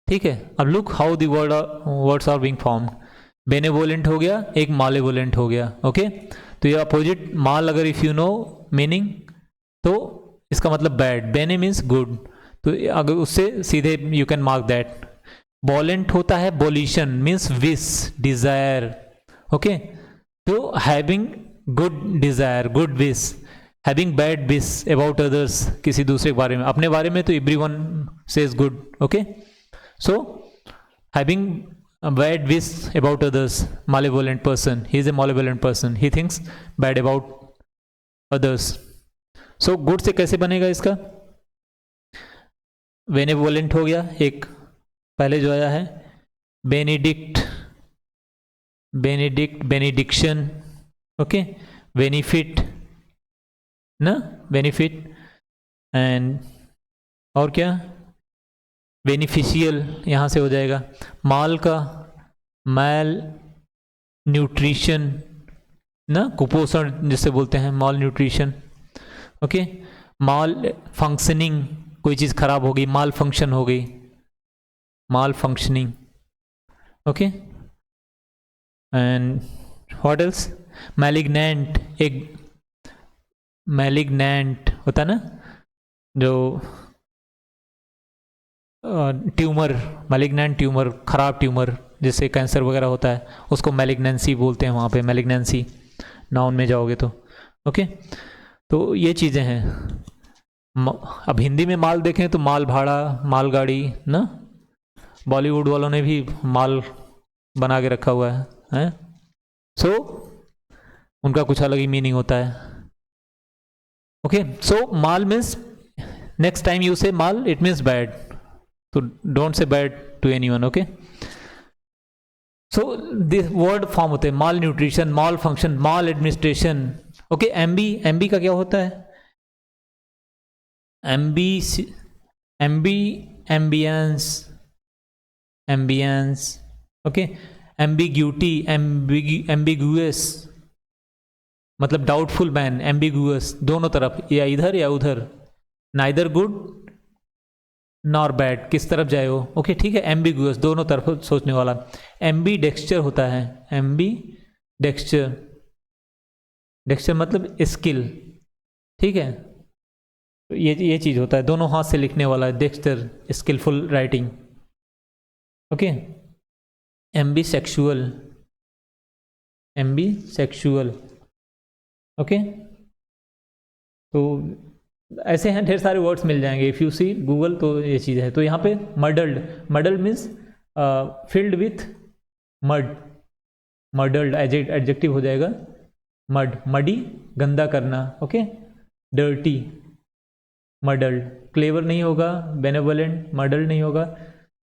ठीक है। अब look how the words are being formed. Benevolent हो गया, एक मालेवोलेंट हो गया, ओके। तो ये अपोजिट, माल अगर इफ यू नो मीनिंग तो इसका मतलब बैड, बेने मीन्स गुड, तो अगर उससे सीधे you can mark that. Volent होता है volition, means wish, desire, okay. तो having good desire, good wish, having bad wish about others, किसी दूसरे के बारे में, अपने बारे में तो everyone says good, okay. So having bad wish about others, malevolent person, he is a malevolent person, he thinks bad about others. So good से कैसे बनेगा इसका? बेनेवोलेंट हो गया एक, पहले जो आया है Benedict, Benedict, benediction, okay. Benefit ना, बेनिफिट, एंड और क्या, बेनिफिशियल, यहाँ से हो जाएगा। माल का मैल न्यूट्रिशन ना, कुपोषण जिससे बोलते हैं, माल न्यूट्रिशन, ओके। माल फंक्शनिंग, कोई चीज़ खराब हो गई, माल फंक्शन हो गई, malfunctioning, okay. And what else, malignant, एक मैलिग्नेंट होता है ना, जो ट्यूमर, मैलिग्नेंट ट्यूमर, खराब ट्यूमर, जिससे कैंसर वगैरह होता है, उसको मैलिग्नेंसी बोलते हैं। वहाँ पे मैलिग्नेंसी नाउन में जाओगे तो, ओके। तो ये चीज़ें हैं। अब हिंदी में माल देखें तो माल भाड़ा, माल गाड़ी ना, बॉलीवुड वालों ने भी माल बना के रखा हुआ है, सो उनका कुछ अलग ही मीनिंग होता है, okay. So mal means, next time you say mal, it means bad, तो don't say bad to anyone, okay. So this word form होते हैं, माल nutrition, mal function, mal administration, okay. Ambi, ambi का क्या होता है? Ambi, ambi, ambience, ambience, okay. Ambiguity, ambiguous, मतलब doubtful man, ambiguous, दोनों तरफ, या इधर या उधर, नाइदर गुड नॉर बैड, किस तरफ जाए वो, ओके, ठीक है। एम्बिगुअस, दोनों तरफ सोचने वाला। एम्बी डेक्सचर होता है, एम्बी डेक्सचर, डेक्सचर मतलब स्किल, ठीक है। तो ये चीज़ होता है, दोनों हाथ से लिखने वाला, dexter, skilful writing, okay. Ambisexual, ambisexual, okay. तो ऐसे हैं, ढेर सारे वर्ड्स मिल जाएंगे इफ़ यू सी गूगल, तो ये चीज़ है। तो यहाँ पे muddled, muddled means filled with mud, muddled adjective हो जाएगा, मड, मडी, गंदा करना, ओके। डर्टी, मर्डल्ड, क्लेवर नहीं होगा, बेनेवोलेंट, मर्डल्ड नहीं होगा,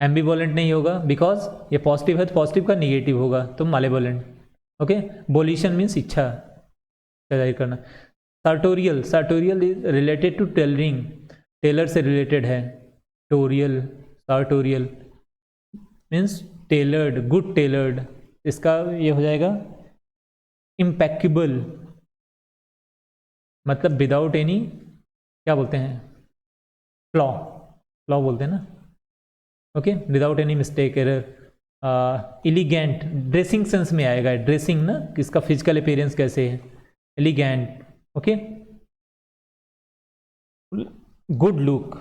एम्बिवोलेंट नहीं होगा, बिकॉज ये पॉजिटिव है तो पॉजिटिव का निगेटिव होगा, तो मालेवोलेंट, ओके। वोल्यूशन मीन्स इच्छा जाहिर करना। sartorial, sartorial is related to tailoring, tailor से रिलेटेड है, torial, sartorial means tailored, good tailored, इसका ये हो जाएगा इम्पेक्केबल, मतलब विदाउट एनी, क्या बोलते हैं, फ्लॉ, फ्लॉ बोलते हैं ना, okay, without any mistake, error. Elegant, dressing sense में आएगा, ड्रेसिंग ना, किसका फिजिकल अपीयरेंस कैसे है, elegant, okay. Good look,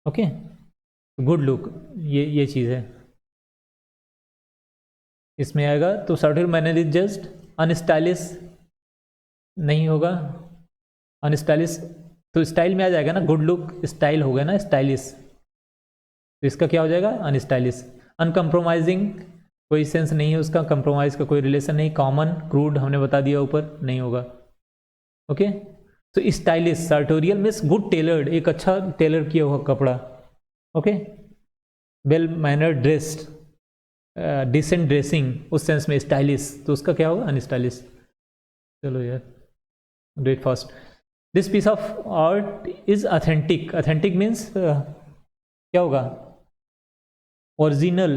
okay, good look, ये चीज़ है इसमें आएगा। तो सर्टिल मैनर इज जस्ट अनस्टाइलिश नहीं होगा, अनस्टाइलिश तो स्टाइल में आ जाएगा ना, गुड लुक स्टाइल हो गया ना, स्टाइलिश, तो इसका क्या हो जाएगा, अनस्टाइलिश। अनकम्प्रोमाइजिंग, कोई सेंस नहीं है उसका, कंप्रोमाइज का कोई रिलेशन नहीं। कॉमन, क्रूड हमने बता दिया ऊपर, नहीं होगा। ओके, तो stylish, sartorial means good tailored, एक अच्छा टेलर किया हुआ कपड़ा। Okay, well mannered dressed, decent dressing, उस सेंस में स्टाइलिश, तो उसका क्या होगा, अनस्टाइलिश। चलो यार, do it fast. This piece of art is authentic. Authentic means क्या होगा, original.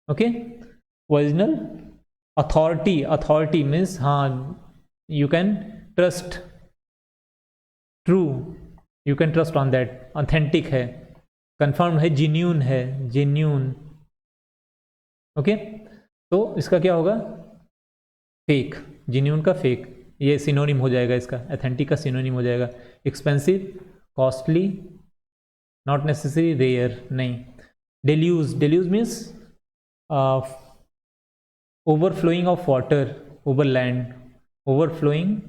Okay, original. Authority, authority means हाँ, you can trust, true, you can trust on that. Authentic है, कंफर्म है, जेन्यून है, जेन्यून। ओके, तो इसका क्या होगा, फेक। जेन्यून का फेक, ये सिनोनिम हो जाएगा इसका, ऑथेंटिक का सिनोनिम हो जाएगा। Expensive, costly, not necessary, rare, नहीं। Deluge, deluge means overflowing of water over land, overflowing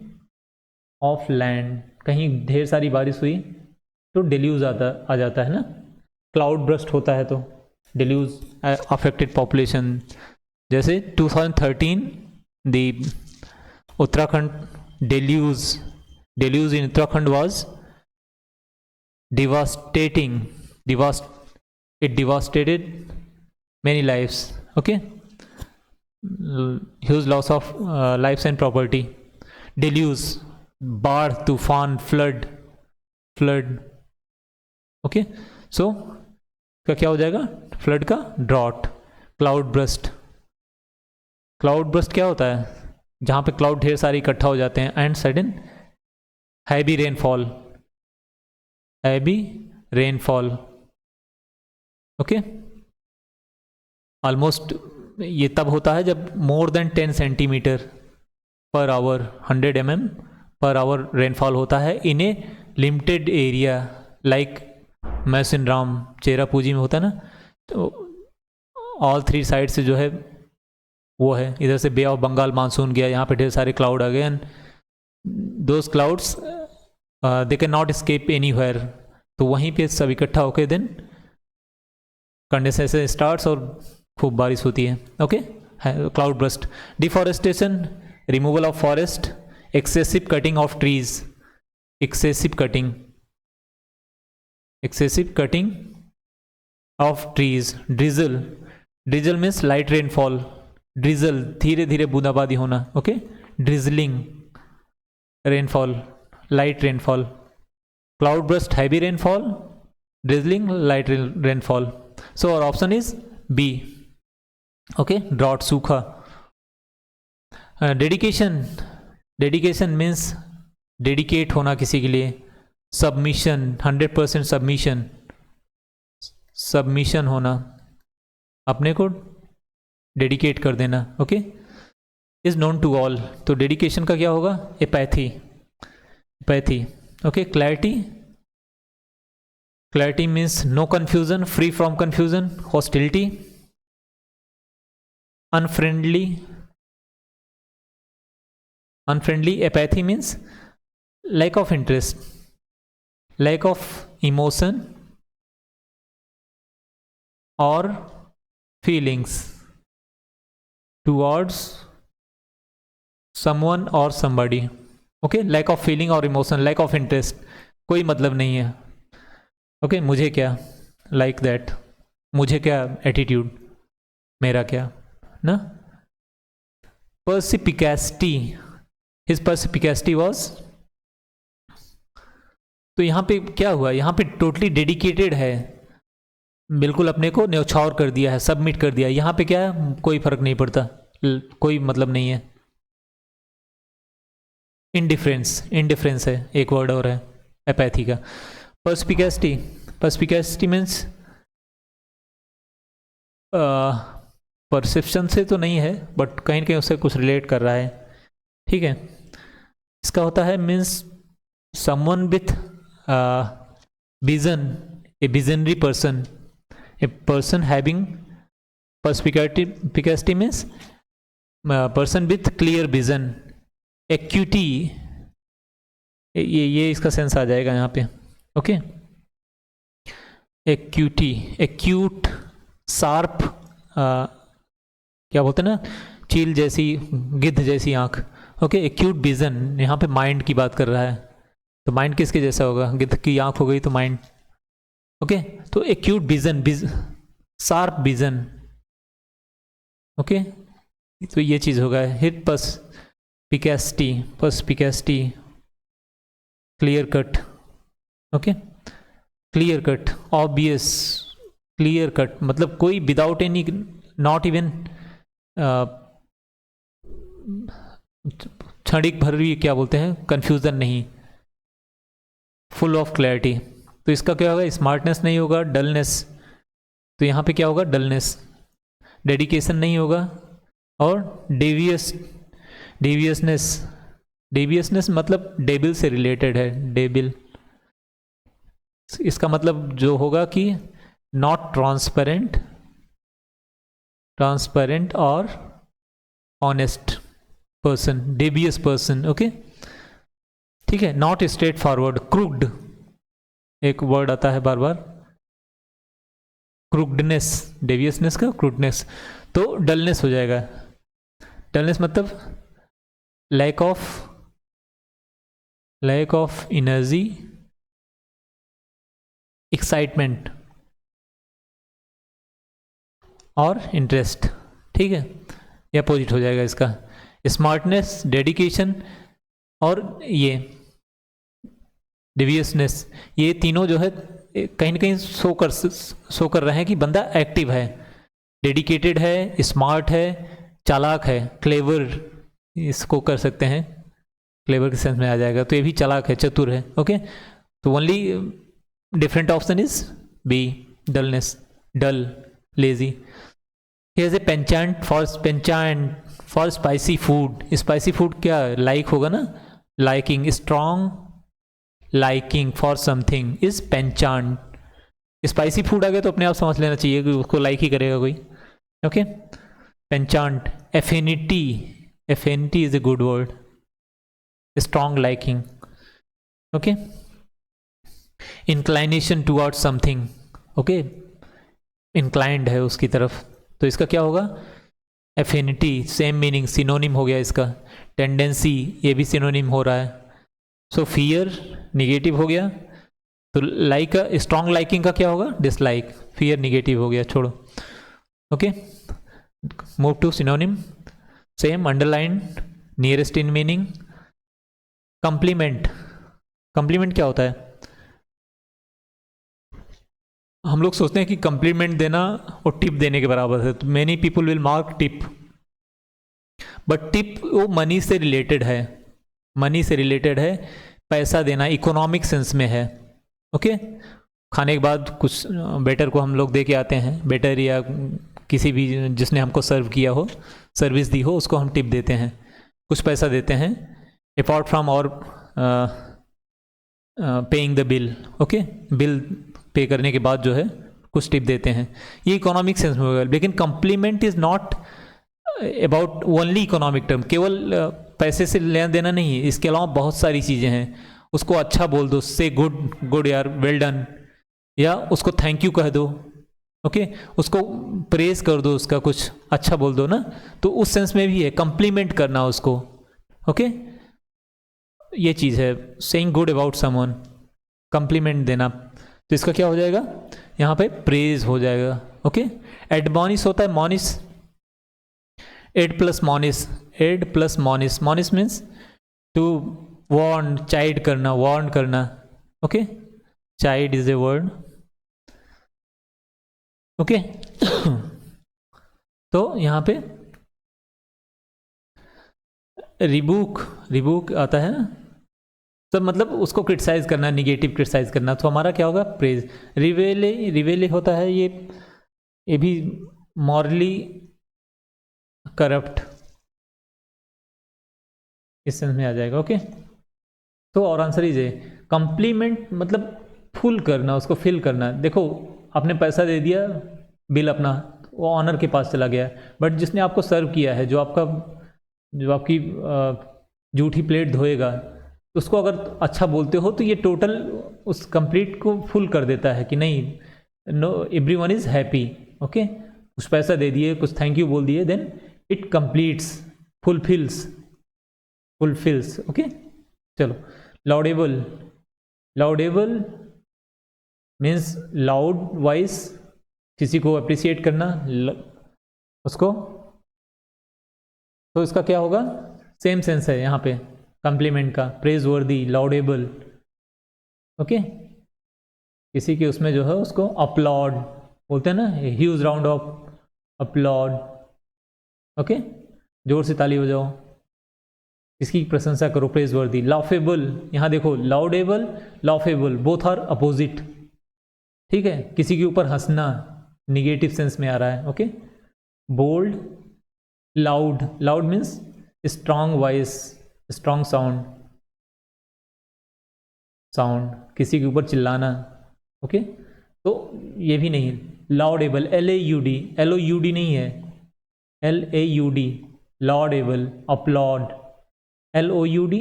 of land, कहीं ढेर सारी बारिश हुई तो डेल्यूज आ जाता है ना। क्लाउड ब्रस्ट होता है तो डेल्यूज अफेक्टेड पॉपुलेशन। जैसे 2013 the Uttarakhand deluge in Uttarakhand was devastating, it devastated many lives. Okay, huge loss of lives and property. Deluge, बाढ़, तूफान, फ्लड। ओके, सो का क्या हो जाएगा, फ्लड का drought. Cloud burst, cloud burst क्या होता है, जहाँ पे क्लाउड ढेर सारे इकट्ठा हो जाते हैं। And sudden heavy rainfall, heavy rainfall. Okay, almost ये तब होता है जब more than 10 centimetre per hour, 100 mm per hour rainfall होता है इन ए limited area, like Mawsynram, Cherrapunji में होता है ना। तो ऑल 3 साइड से जो है वो है, इधर से बे ऑफ बंगाल मानसून गया, यहाँ पे ढेर सारे क्लाउड आ गए, and those clouds they can not escape anywhere, तो वहीं पे सब इकट्ठा होकर देन कंडेंसेशन स्टार्ट्स और खूब बारिश होती है। Okay, cloudburst. Deforestation, removal of forest, excessive cutting of trees, excessive cutting of trees. Drizzle, drizzle means light rainfall, drizzle धीरे धीरे बूंदाबांदी होना। Okay, drizzling, rainfall, light rainfall. Cloudburst, heavy rainfall, drizzling, light rainfall. So और option is B. Okay, drought, सूखा। Dedication, dedication means dedicate होना किसी के लिए। सबमिशन, 100% सबमिशन होना, अपने को डेडिकेट कर देना। Okay, is known to all, तो डेडिकेशन का क्या होगा, apathy. Okay, clarity, clarity means no confusion, free from confusion. Hostility, unfriendly, apathy means lack of interest, lack of emotion और फीलिंग्स टूवर्ड्स समवन और somebody। Okay, lack of feeling और emotion, lack of interest, कोई मतलब नहीं है। Okay, मुझे क्या, like that, मुझे क्या एटीट्यूड, मेरा क्या ना। पर्सिपिकेसिटी, हिज पर्सिपिकेसिटी वॉज, तो यहाँ पे क्या हुआ, यहाँ पे टोटली डेडिकेटेड है, बिल्कुल अपने को न्यौछावर कर दिया है, सबमिट कर दिया। यहाँ पे क्या है, कोई फर्क नहीं पड़ता, कोई मतलब नहीं है। इंडिफरेंस है, एक वर्ड और है एपैथी का। पर्सपिकेसिटी मीन्स परसेप्शन से तो नहीं है, बट कहीं ना कहीं उससे कुछ रिलेट कर रहा है। ठीक है, इसका होता है means someone with vision, a visionary person, a person having perspicacity means person with clear vision, acuity, ये इसका सेंस आ जाएगा यहाँ पे। ओके, एक्यूटी, एक्यूट, शार्प, क्या बोलते हैं ना, चील जैसी, गिद्ध जैसी आँख। ओके, एक्यूट विजन, यहाँ पे माइंड की बात कर रहा है, तो माइंड किसके जैसा होगा, गिद्ध की आँख हो गई तो माइंड। ओके, तो acute vision, sharp vision. Okay, तो ये चीज़ होगा। Hit perspicacity, perspicacity, clear cut. Okay, clear cut, obvious, clear cut मतलब कोई विदाउट एनी, नॉट इवन क्षणिक भर भी, क्या बोलते हैं, कंफ्यूजन नहीं, फुल ऑफ क्लैरिटी। तो इसका क्या होगा, स्मार्टनेस नहीं होगा, डलनेस, तो यहाँ पे क्या होगा, डलनेस। डेडिकेशन नहीं होगा, और डेवियसनेस, डेवियसनेस मतलब डेबिल से रिलेटेड है, डेबिल। इसका मतलब जो होगा कि नॉट ट्रांसपेरेंट, ट्रांसपेरेंट और honest person, Davies person. Okay, ठीक है। नॉट स्ट्रेट फॉरवर्ड, क्रूक्ड, एक वर्ड आता है बार बार, क्रूक्डनेस, डेवियसनेस का क्रूक्डनेस, तो डलनेस हो जाएगा। डलनेस मतलब लैक ऑफ एनर्जी, एक्साइटमेंट और इंटरेस्ट, ठीक है, ये अपोजिट हो जाएगा इसका। स्मार्टनेस, डेडिकेशन और ये डेवियसनेस, ये तीनों जो है कहीं ना कहीं शो कर रहे हैं कि बंदा एक्टिव है, डेडिकेटेड है, स्मार्ट है, चालाक है, क्लेवर, इसको कर सकते हैं, क्लेवर के सेंस में आ जाएगा, तो ये भी चालाक है, चतुर है। ओके, तो only different option is B, dullness, dull, lazy. Here's a penchant for spicy food. Spicy food क्या लाइक होगा ना, liking, strong liking for something is penchant. Spicy food आ गया तो अपने आप समझ लेना चाहिए कि उसको लाइक ही करेगा कोई। Okay, penchant, affinity, affinity is a good word, strong liking. Okay, inclination toward something, okay, inclined है उसकी तरफ, तो इसका क्या होगा, एफिनिटी, सेम मीनिंग, सिनोनिम हो गया इसका। टेंडेंसी, ये भी सिनोनिम हो रहा है। सो फियर निगेटिव हो गया, तो लाइक का, स्ट्रॉन्ग लाइकिंग का क्या होगा, डिसलाइक, फियर निगेटिव हो गया, छोड़ो। Okay, move to synonym, same, underline, nearest in meaning. Complement, complement क्या होता है, हम लोग सोचते हैं कि कंप्लीमेंट देना और टिप देने के बराबर है, तो many people will mark tip, but tip वो मनी से रिलेटेड है, मनी से रिलेटेड है, पैसा देना इकोनॉमिक सेंस में है। ओके, खाने के बाद कुछ बेटर को हम लोग दे के आते हैं, बेटर या किसी भी जिसने हमको सर्व किया हो, सर्विस दी हो, उसको हम टिप देते हैं, कुछ पैसा देते हैं, अपार्ट फ्रॉम और paying the bill. Okay, bill pay करने के बाद जो है कुछ टिप देते हैं, ये इकोनॉमिक सेंस में होगा। लेकिन complement is not about only economic term, केवल पैसे से लेना देना नहीं है, इसके अलावा बहुत सारी चीज़ें हैं। उसको अच्छा बोल दो, से गुड यार, वेल डन, या उसको थैंक यू कह दो। ओके, उसको प्रेज कर दो, उसका कुछ अच्छा बोल दो ना, तो उस सेंस में भी है कम्प्लीमेंट करना उसको। ओके, ये चीज़ है, saying good about someone, complement देना, तो इसका क्या हो जाएगा, यहाँ पे प्रेज हो जाएगा। ओके, एडमॉनिश होता है, monish, ad plus monish, ad plus monish, monish means to warn, chide करना, वार्न करना। Okay, chide is a word. Okay, तो यहाँ पे रिबूक आता है ना, तो मतलब उसको क्रिटिसाइज करना, निगेटिव क्रिटिसाइज करना, तो हमारा क्या होगा, प्रेज। रिवेले होता है ये भी मॉरली करप्ट, इस सेंस में आ जाएगा। ओके, तो और आंसर इज ए, कंप्लीमेंट मतलब फुल करना, उसको फिल करना। देखो, आपने पैसा दे दिया, बिल अपना, वो ऑनर के पास चला गया, बट जिसने आपको सर्व किया है, जो आपकी जूठी प्लेट धोएगा, उसको अगर अच्छा बोलते हो तो ये टोटल उस कंप्लीट को फुल कर देता है कि नहीं, no everyone is happy, okay, कुछ पैसा दे दिए, कुछ थैंक यू बोल दिए, then it completes, fulfils, fulfils, okay. चलो, laudable, laudable means loud voice, किसी को अप्रिशिएट करना, उसको, तो इसका क्या होगा, सेम सेंस है यहाँ पे कॉम्प्लीमेंट का, प्रेज वर्दी, लाउडेबल, ओके। किसी के उसमें जो है उसको अपलॉड बोलते हैं ना, huge round of applaud, okay, जोर से ताली बजाओ, इसकी प्रशंसा करो, प्रेज वर्दी। लाफेबल, यहाँ देखो लाउडेबल, लाफेबल बोथ आर अपोजिट, ठीक है, किसी के ऊपर हंसना निगेटिव सेंस में आ रहा है, okay. Bold, loud, loud means strong voice, strong sound, sound, किसी के ऊपर चिल्लाना, ओके। तो ये भी नहीं, लाउडेबल, LAUD, LOUD नहीं है, LAUD, लाउडेबल, अपलॉड, LOUD,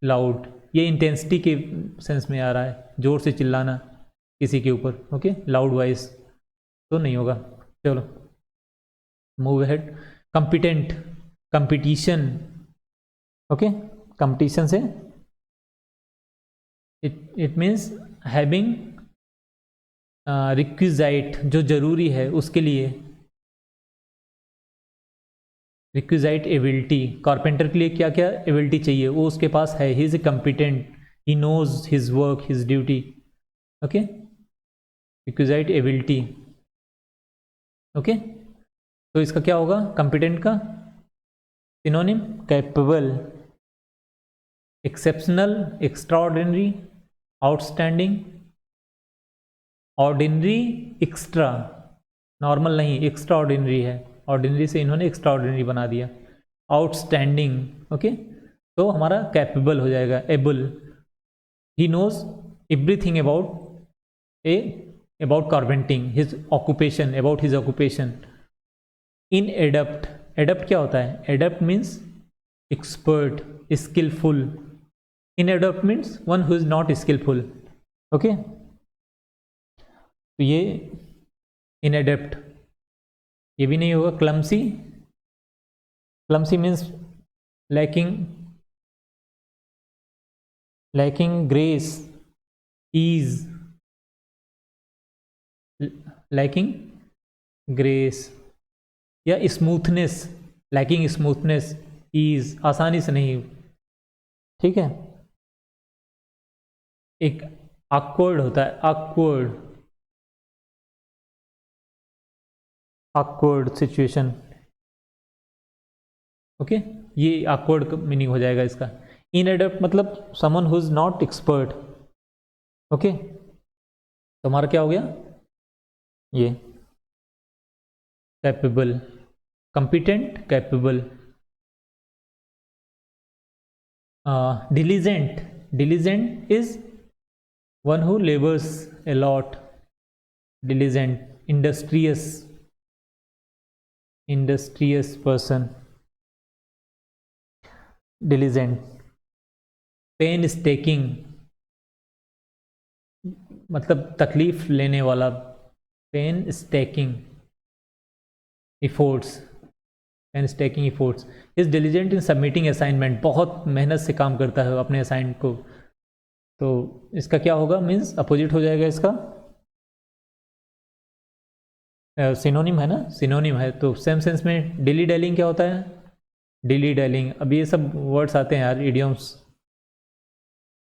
लाउड, ये इंटेंसिटी के सेंस में आ रहा है, जोर से चिल्लाना किसी के ऊपर, ओके, लाउड वॉइस तो नहीं होगा। चलो move head. Competent, competition, okay, competition से इट मीन्स हैविंग रिक्विजाइट, जो जरूरी है उसके लिए, रिक्विजाइट एबिलिटी, कारपेंटर के लिए क्या क्या एबिलिटी चाहिए वो उसके पास है, he is a competent, he knows his work, his duty, okay, requisite ability, okay. तो इसका क्या होगा कॉम्पिटेंट का synonym, capable, exceptional, extraordinary, outstanding, ordinary, extra, normal नहीं एक्स्ट्रा ऑर्डिनरी है, ऑर्डिनरी से इन्होंने एक्स्ट्रा ऑर्डिनरी बना दिया, आउटस्टैंडिंग, ओके। तो हमारा कैपेबल हो जाएगा, able, he knows everything about carpentering, his occupation, about his occupation. Inadept, adept क्या होता है, adept means expert, skilful, inadept means one who is not skilful, okay. तो ये इनएडेप्ट, ये भी नहीं होगा। Clumsy, clumsy means lacking, lacking grace, ease, lacking grace या स्मूथनेस, लैकिंग स्मूथनेस, ईज, आसानी से नहीं, ठीक है। एक awkward होता है, awkward, awkward सिचुएशन, ओके, ये awkward मीनिंग हो जाएगा इसका। इनएडप्ट मतलब someone who is not expert, okay. तो हमारा क्या हो गया, ये capable, competent, capable. diligent, diligent is one who labors a lot, diligent, industrious, industrious person, diligent। painstaking मतलब तकलीफ लेने वाला, painstaking, efforts, painstaking efforts, is diligent in submitting assignment, बहुत मेहनत से काम करता है अपने असाइन को। तो इसका क्या होगा, मीन्स अपोजिट हो जाएगा इसका, सिनोनिम है ना, सिनोनिम है। तो सेम सेंस में डिली डेलिंग क्या होता है, डिली डेलिंग। अब ये सब वर्ड्स आते हैं यार इडियम्स,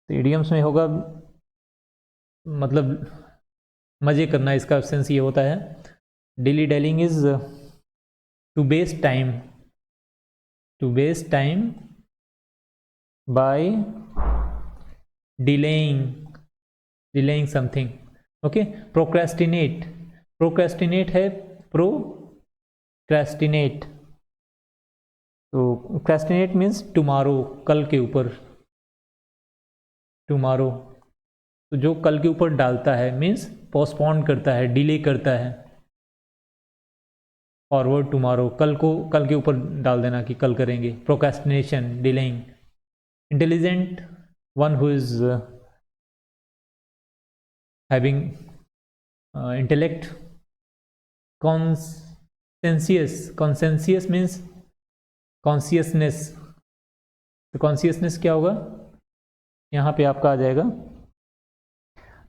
तो इडियम्स में होगा मतलब मज़े करना, इसका सेंस ये होता है, dillydallying is to waste time, to waste time by delaying something, okay। procrastinate, procrastinate है procrastinate, तो procrastinate means tomorrow, कल के ऊपर, tomorrow, तो जो कल के ऊपर डालता है means postpone करता है, डिले करता है, फॉरवर्ड टुमारो, कल को कल के ऊपर डाल देना कि कल करेंगे, procrastination, delaying. Intelligent, one who is having intellect, conscientious means consciousness. तो कॉन्सियसनेस क्या होगा, यहाँ पे आपका आ जाएगा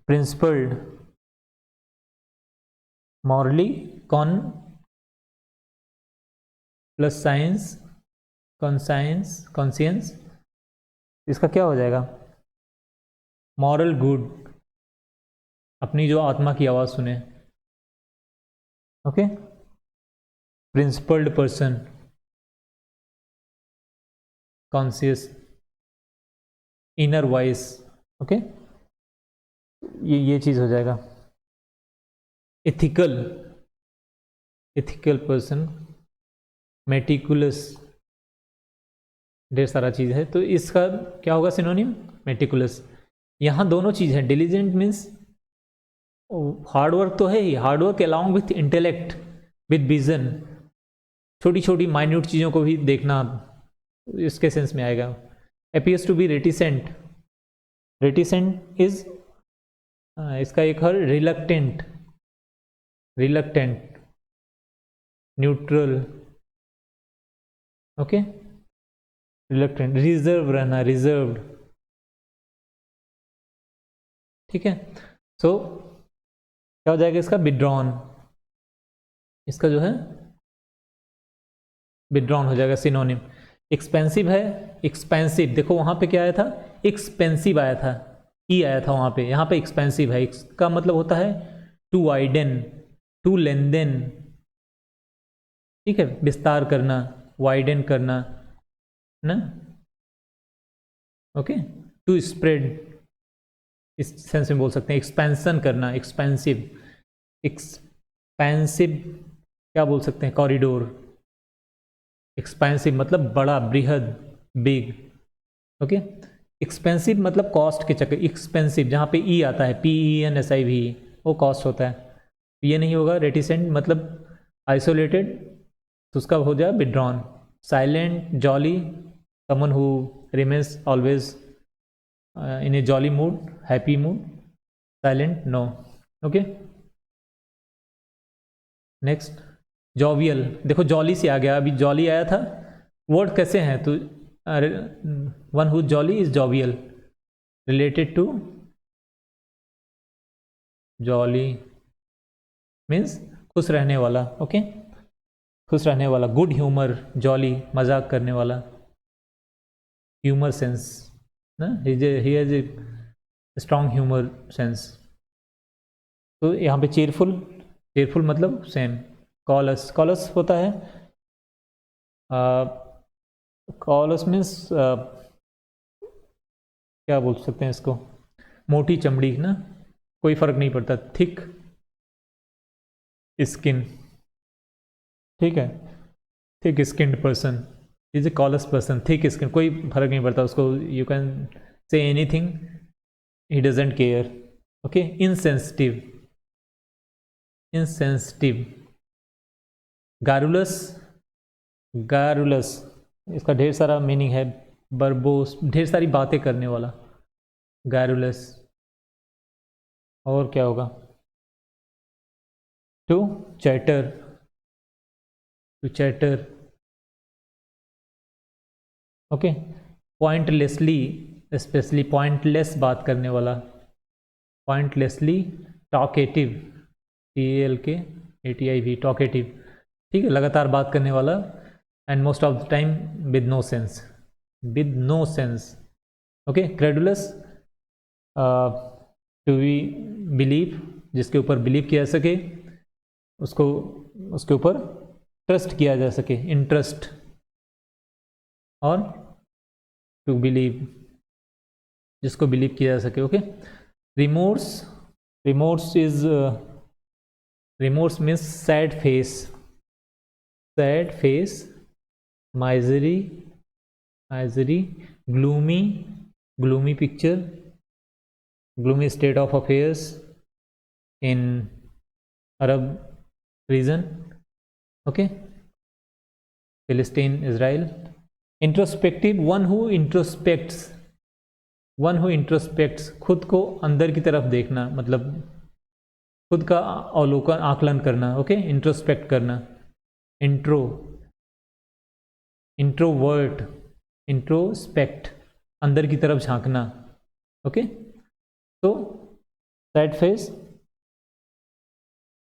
principled, morally, con plus science, conscience, इसका क्या हो जाएगा, मॉरल गुड, अपनी जो आत्मा की आवाज़ सुने। Okay, principled person, conscious, inner voice. Okay, ये चीज़ हो जाएगा। एथिकल, एथिकल पर्सन, मेटिकुलस, ढेर सारा चीज़ है, तो इसका क्या होगा सिनोनिम, मेटिकुलस। यहाँ दोनों चीज़ है, डिलीजेंट मीन्स हार्डवर्क तो है ही, hard work along with intellect, with vision, छोटी छोटी माइन्यूट चीज़ों को भी देखना, इसके सेंस में आएगा। Appears to be reticent, reticent is इसका एक है reluctant, reluctant, neutral. Okay, reluctant, reserve रहना, रिजर्व्ड। ठीक है, सो क्या हो जाएगा इसका, विड्रॉन, इसका जो है विड्रॉन हो जाएगा सिनोनिम। एक्सपेंसिव है, एक्सपेंसिव, देखो वहाँ पे क्या आया था, एक्सपेंसिव आया था, ई आया था वहाँ पे, यहाँ पे एक्सपेंसिव है। इसका मतलब होता है टू वाइडन, टू लेंदेन, ठीक है, विस्तार करना, वाइडन करना ना। ओके, टू स्प्रेड, इस सेंस में बोल सकते हैं, एक्सपेंशन करना, एक्सपेंसिव, एक्सपेंसिव क्या बोल सकते हैं, कॉरिडोर। एक्सपेंसिव मतलब बड़ा, बृहद, बिग। ओके, एक्सपेंसिव मतलब कॉस्ट के चक्कर, एक्सपेंसिव जहाँ पे ई आता है, PENSIV, वो कॉस्ट होता है, ये नहीं होगा। रेटिसेंट मतलब आइसोलेटेड, तो उसका हो जाए withdrawn. Silent, jolly, someone who remains always in a jolly mood, happy mood, silent, no. Okay, next jovial, देखो जॉली से आ गया, अभी जॉली आया था, वर्ड कैसे हैं, तो one who jolly is jovial, related to jolly means खुश रहने वाला। ओके, खुश रहने वाला, गुड ह्यूमर, जॉली मजाक करने वाला, ह्यूमर सेंस ना, he has a strong humour sense. तो यहाँ पे चेयरफुल, चेयरफुल मतलब सेम। कॉलस, कॉलस होता है, कॉलस मीन्स क्या बोल सकते हैं इसको, मोटी चमड़ी ना, कोई फर्क नहीं पड़ता, थिक स्किन, ठीक है, thick skinned person is a callous person, thick skin, कोई फर्क नहीं पड़ता उसको, you can say anything, he doesn't care. Okay, insensitive, insensitive, garrulous, garrulous इसका ढेर सारा मीनिंग है, बर्बोस, ढेर सारी बातें करने वाला, गारुलस। और क्या होगा, to chatter, to chatter. Okay, pointlessly, specially pointless बात करने वाला, पॉइंटलेसली टॉकेटिव, TALKATIV, टॉकेटिव, ठीक है, लगातार बात करने वाला, and most of the time with no sense, with no sense. Okay, credulous, to be believe, जिसके ऊपर बिलीव किया जा सके, उसको उसके ऊपर ट्रस्ट किया जा सके, इंटरेस्ट, और टू बिलीव, जिसको बिलीव किया जा सके। Okay, remorse, remorse is, remorse means sad face, sad face, misery, misery, gloomy, gloomy picture, gloomy state of affairs in Arab region. Okay, Palestine, Israel. Introspective, one who introspects, one who introspects, खुद को अंदर की तरफ देखना, मतलब खुद का अवलोकन आकलन करना, ओके, इंट्रोस्पेक्ट करना, इंट्रोवर्ट, इंट्रोस्पेक्ट, अंदर की तरफ झांकना, ओके। तो sad face,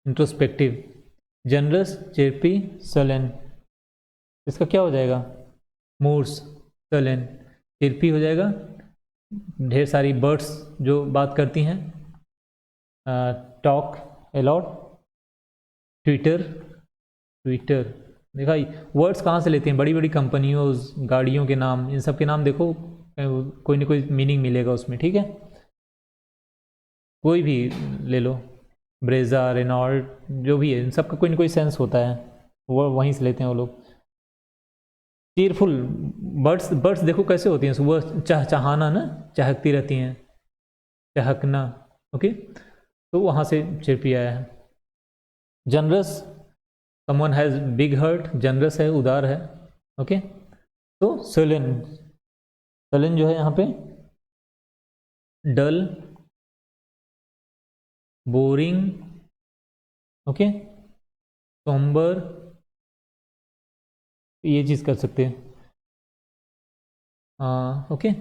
introspective, generous, chirpy, sullen, इसका क्या हो जाएगा, मूड्स, सलन, चेपी हो जाएगा, ढेर सारी बर्ड्स जो बात करती हैं, टॉक अलॉट, ट्विटर, देखा वर्ड्स कहाँ से लेते हैं, बड़ी बड़ी कंपनियों, गाड़ियों के नाम, इन सब के नाम देखो, कोई ना कोई मीनिंग मिलेगा उसमें, ठीक है। कोई भी ले लो, ब्रेजा, रेनॉल्ट, जो भी है, इन सब का कोई ना कोई सेंस होता है, वो वहीं से लेते हैं वो लोग। चीयरफुल, बर्ड्स देखो कैसे होती हैं, सुबह चहचहाना ना, चहकती रहती हैं, चहकना, ओके, तो वहाँ से चिरपी आया है। Generous, someone has big heart, generous है, उदार है, ओके। तो सलन जो है यहाँ पे डल, बोरिंग, ओके, सोम्बर, ये चीज़ कर सकते हैं, ओके।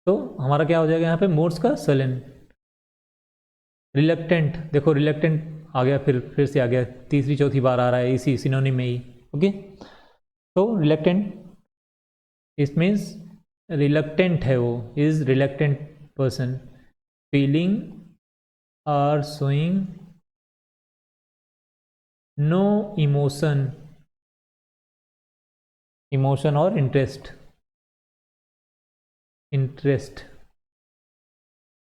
तो हमारा क्या हो जाएगा यहाँ पे, मूड्स का सलन। रिलक्टेंट, देखो रिलक्टेंट आ गया, फिर से आ गया, तीसरी चौथी बार आ रहा है इसी सिनोनिम में ही, ओके। तो रिलक्टेंट, इट मीन्स रिलक्टेंट है वो, is reluctant person, feeling or showing no emotion और इंटरेस्ट,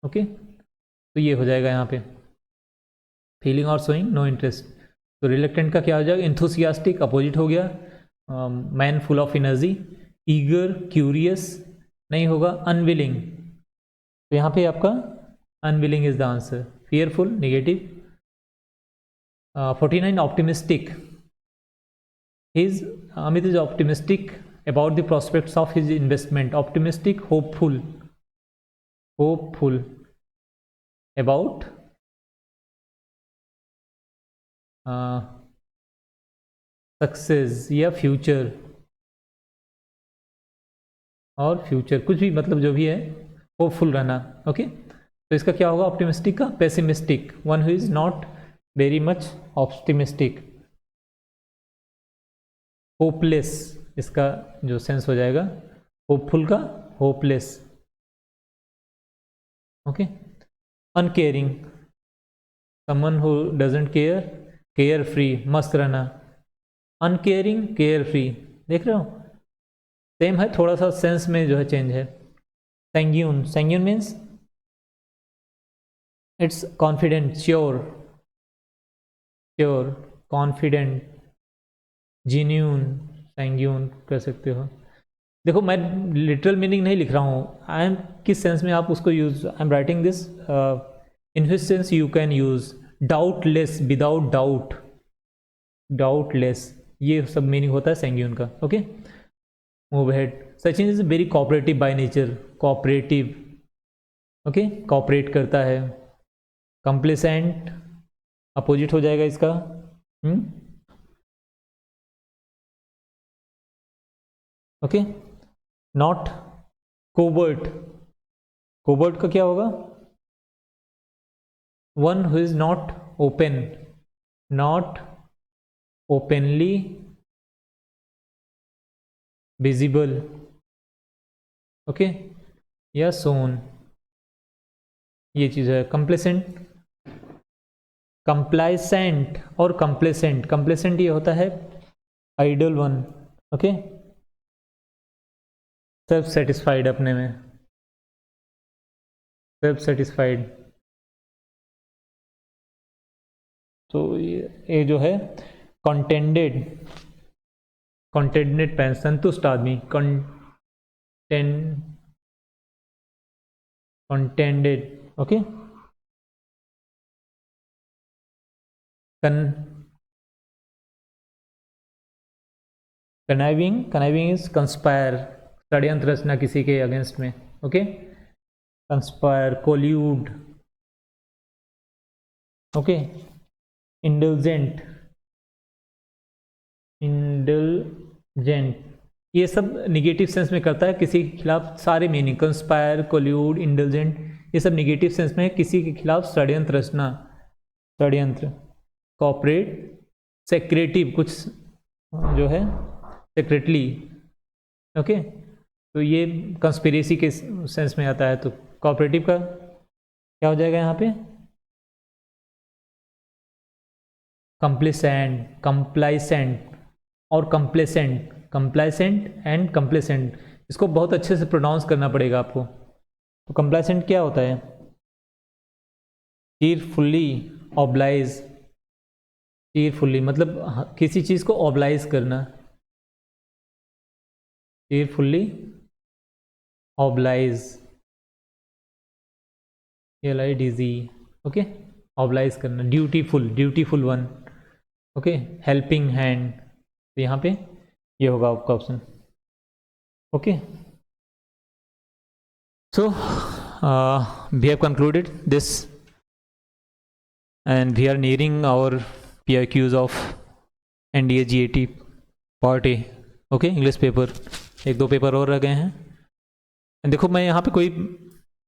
ओके। तो ये हो जाएगा यहाँ पे, फीलिंग और शोइंग नो इंटरेस्ट। तो रिलक्टेंट का क्या हो जाएगा, इंथुसियास्टिक, अपोजिट हो गया, man full of energy, eager, curious नहीं होगा, अनविलिंग, तो यहाँ पे आपका unwilling is the answer. Fearful, negative. 49, optimistic, Amit is optimistic about the prospects of his investment, optimistic, hopeful about success या फ्यूचर, और फ्यूचर कुछ भी, मतलब जो भी है, होपफुल रहना, ओके। तो इसका क्या होगा ऑप्टिमिस्टिक का, pessimistic, one who is not very much optimistic. Hopeless, इसका जो सेंस हो जाएगा, होपफुल का hopeless, okay. Uncaring, someone who doesn't care, care free, मस्त रहना, अनकेयरिंग, केयर फ्री, देख रहे हो, सेम है, थोड़ा सा सेंस में जो है चेंज है। Sanguine means it's confident, sure, confident, genuine, sanguine कर सकते हो। देखो मैं लिटरल मीनिंग नहीं लिख रहा हूँ, आई एम किस सेंस में आप उसको use, I am writing this in which sense you can use, doubtless, without doubt, doubtless, ये सब मीनिंग होता है सैंग्यून का, okay. Move head, Sachin is very cooperative by nature, cooperative, okay, cooperate करता है। कंप्लेसेंट, अपोजिट हो जाएगा इसका, ओके। नॉट, कोबर्ट का क्या होगा, one who is not open, not openly visible, okay, या सोन, ये चीज़ है। कंप्लेसेंट, कंप्लाइसेंट और कंप्लेसेंट ये होता है idle one, okay, self satisfied, अपने में सेल्फ सेटिस्फाइड। तो ये जो है कंटेंटेड पैन, संतुष्ट आदमी, contented, okay. Conniving is conspire, षड्यंत्र रचना किसी के अगेंस्ट में, okay. Conspire, collude, okay, indulgent, indulgent, ये सब निगेटिव सेंस में करता है किसी के खिलाफ सारे मीनिंग, कंस्पायर, कोल्यूड, इंडल्जेंट, ये सब निगेटिव सेंस में है, किसी के खिलाफ षड्यंत्र रचना, षड्यंत्र, कॉपरेट, सेक्रेटिव, कुछ जो है सेक्रेटली, ओके, तो ये कंस्पिरेसी के सेंस में आता है। तो कॉपरेटिव का क्या हो जाएगा यहाँ पे, कंप्लेसेंट, कंप्लाइसेंट और कंप्लेसेंट, कंप्लाइसेंट एंड कंप्लेसेंट, इसको बहुत अच्छे से प्रोनाउंस करना पड़ेगा आपको। तो कंप्लाइसेंट क्या होता है, चीरफुली, ऑब्लाइज, चीरफुली मतलब किसी चीज़ को ऑब्लाइज करना, cheerfully oblige, LIDZ, okay, oblige करना, dutiful, dutiful one, okay, helping hand, तो यहाँ पे ये होगा आपका option, okay. So we have concluded this and we are nearing our PIQs of NDA GAT part A, okay, English paper, एक दो paper और रह गए हैं। देखो मैं यहाँ पे कोई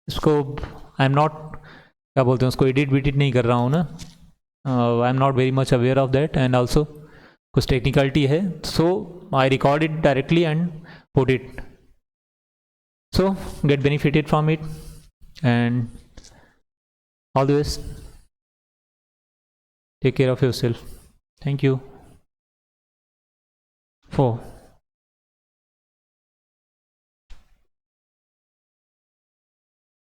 इसको आई एम नॉट, क्या बोलते हैं उसको, एडिट विडिट नहीं कर रहा हूँ ना, I am not very much aware of that, and also कुछ टेक्निकलिटी है, so I record it directly and put it, so get benefited from it and all the best, take care of yourself, thank you for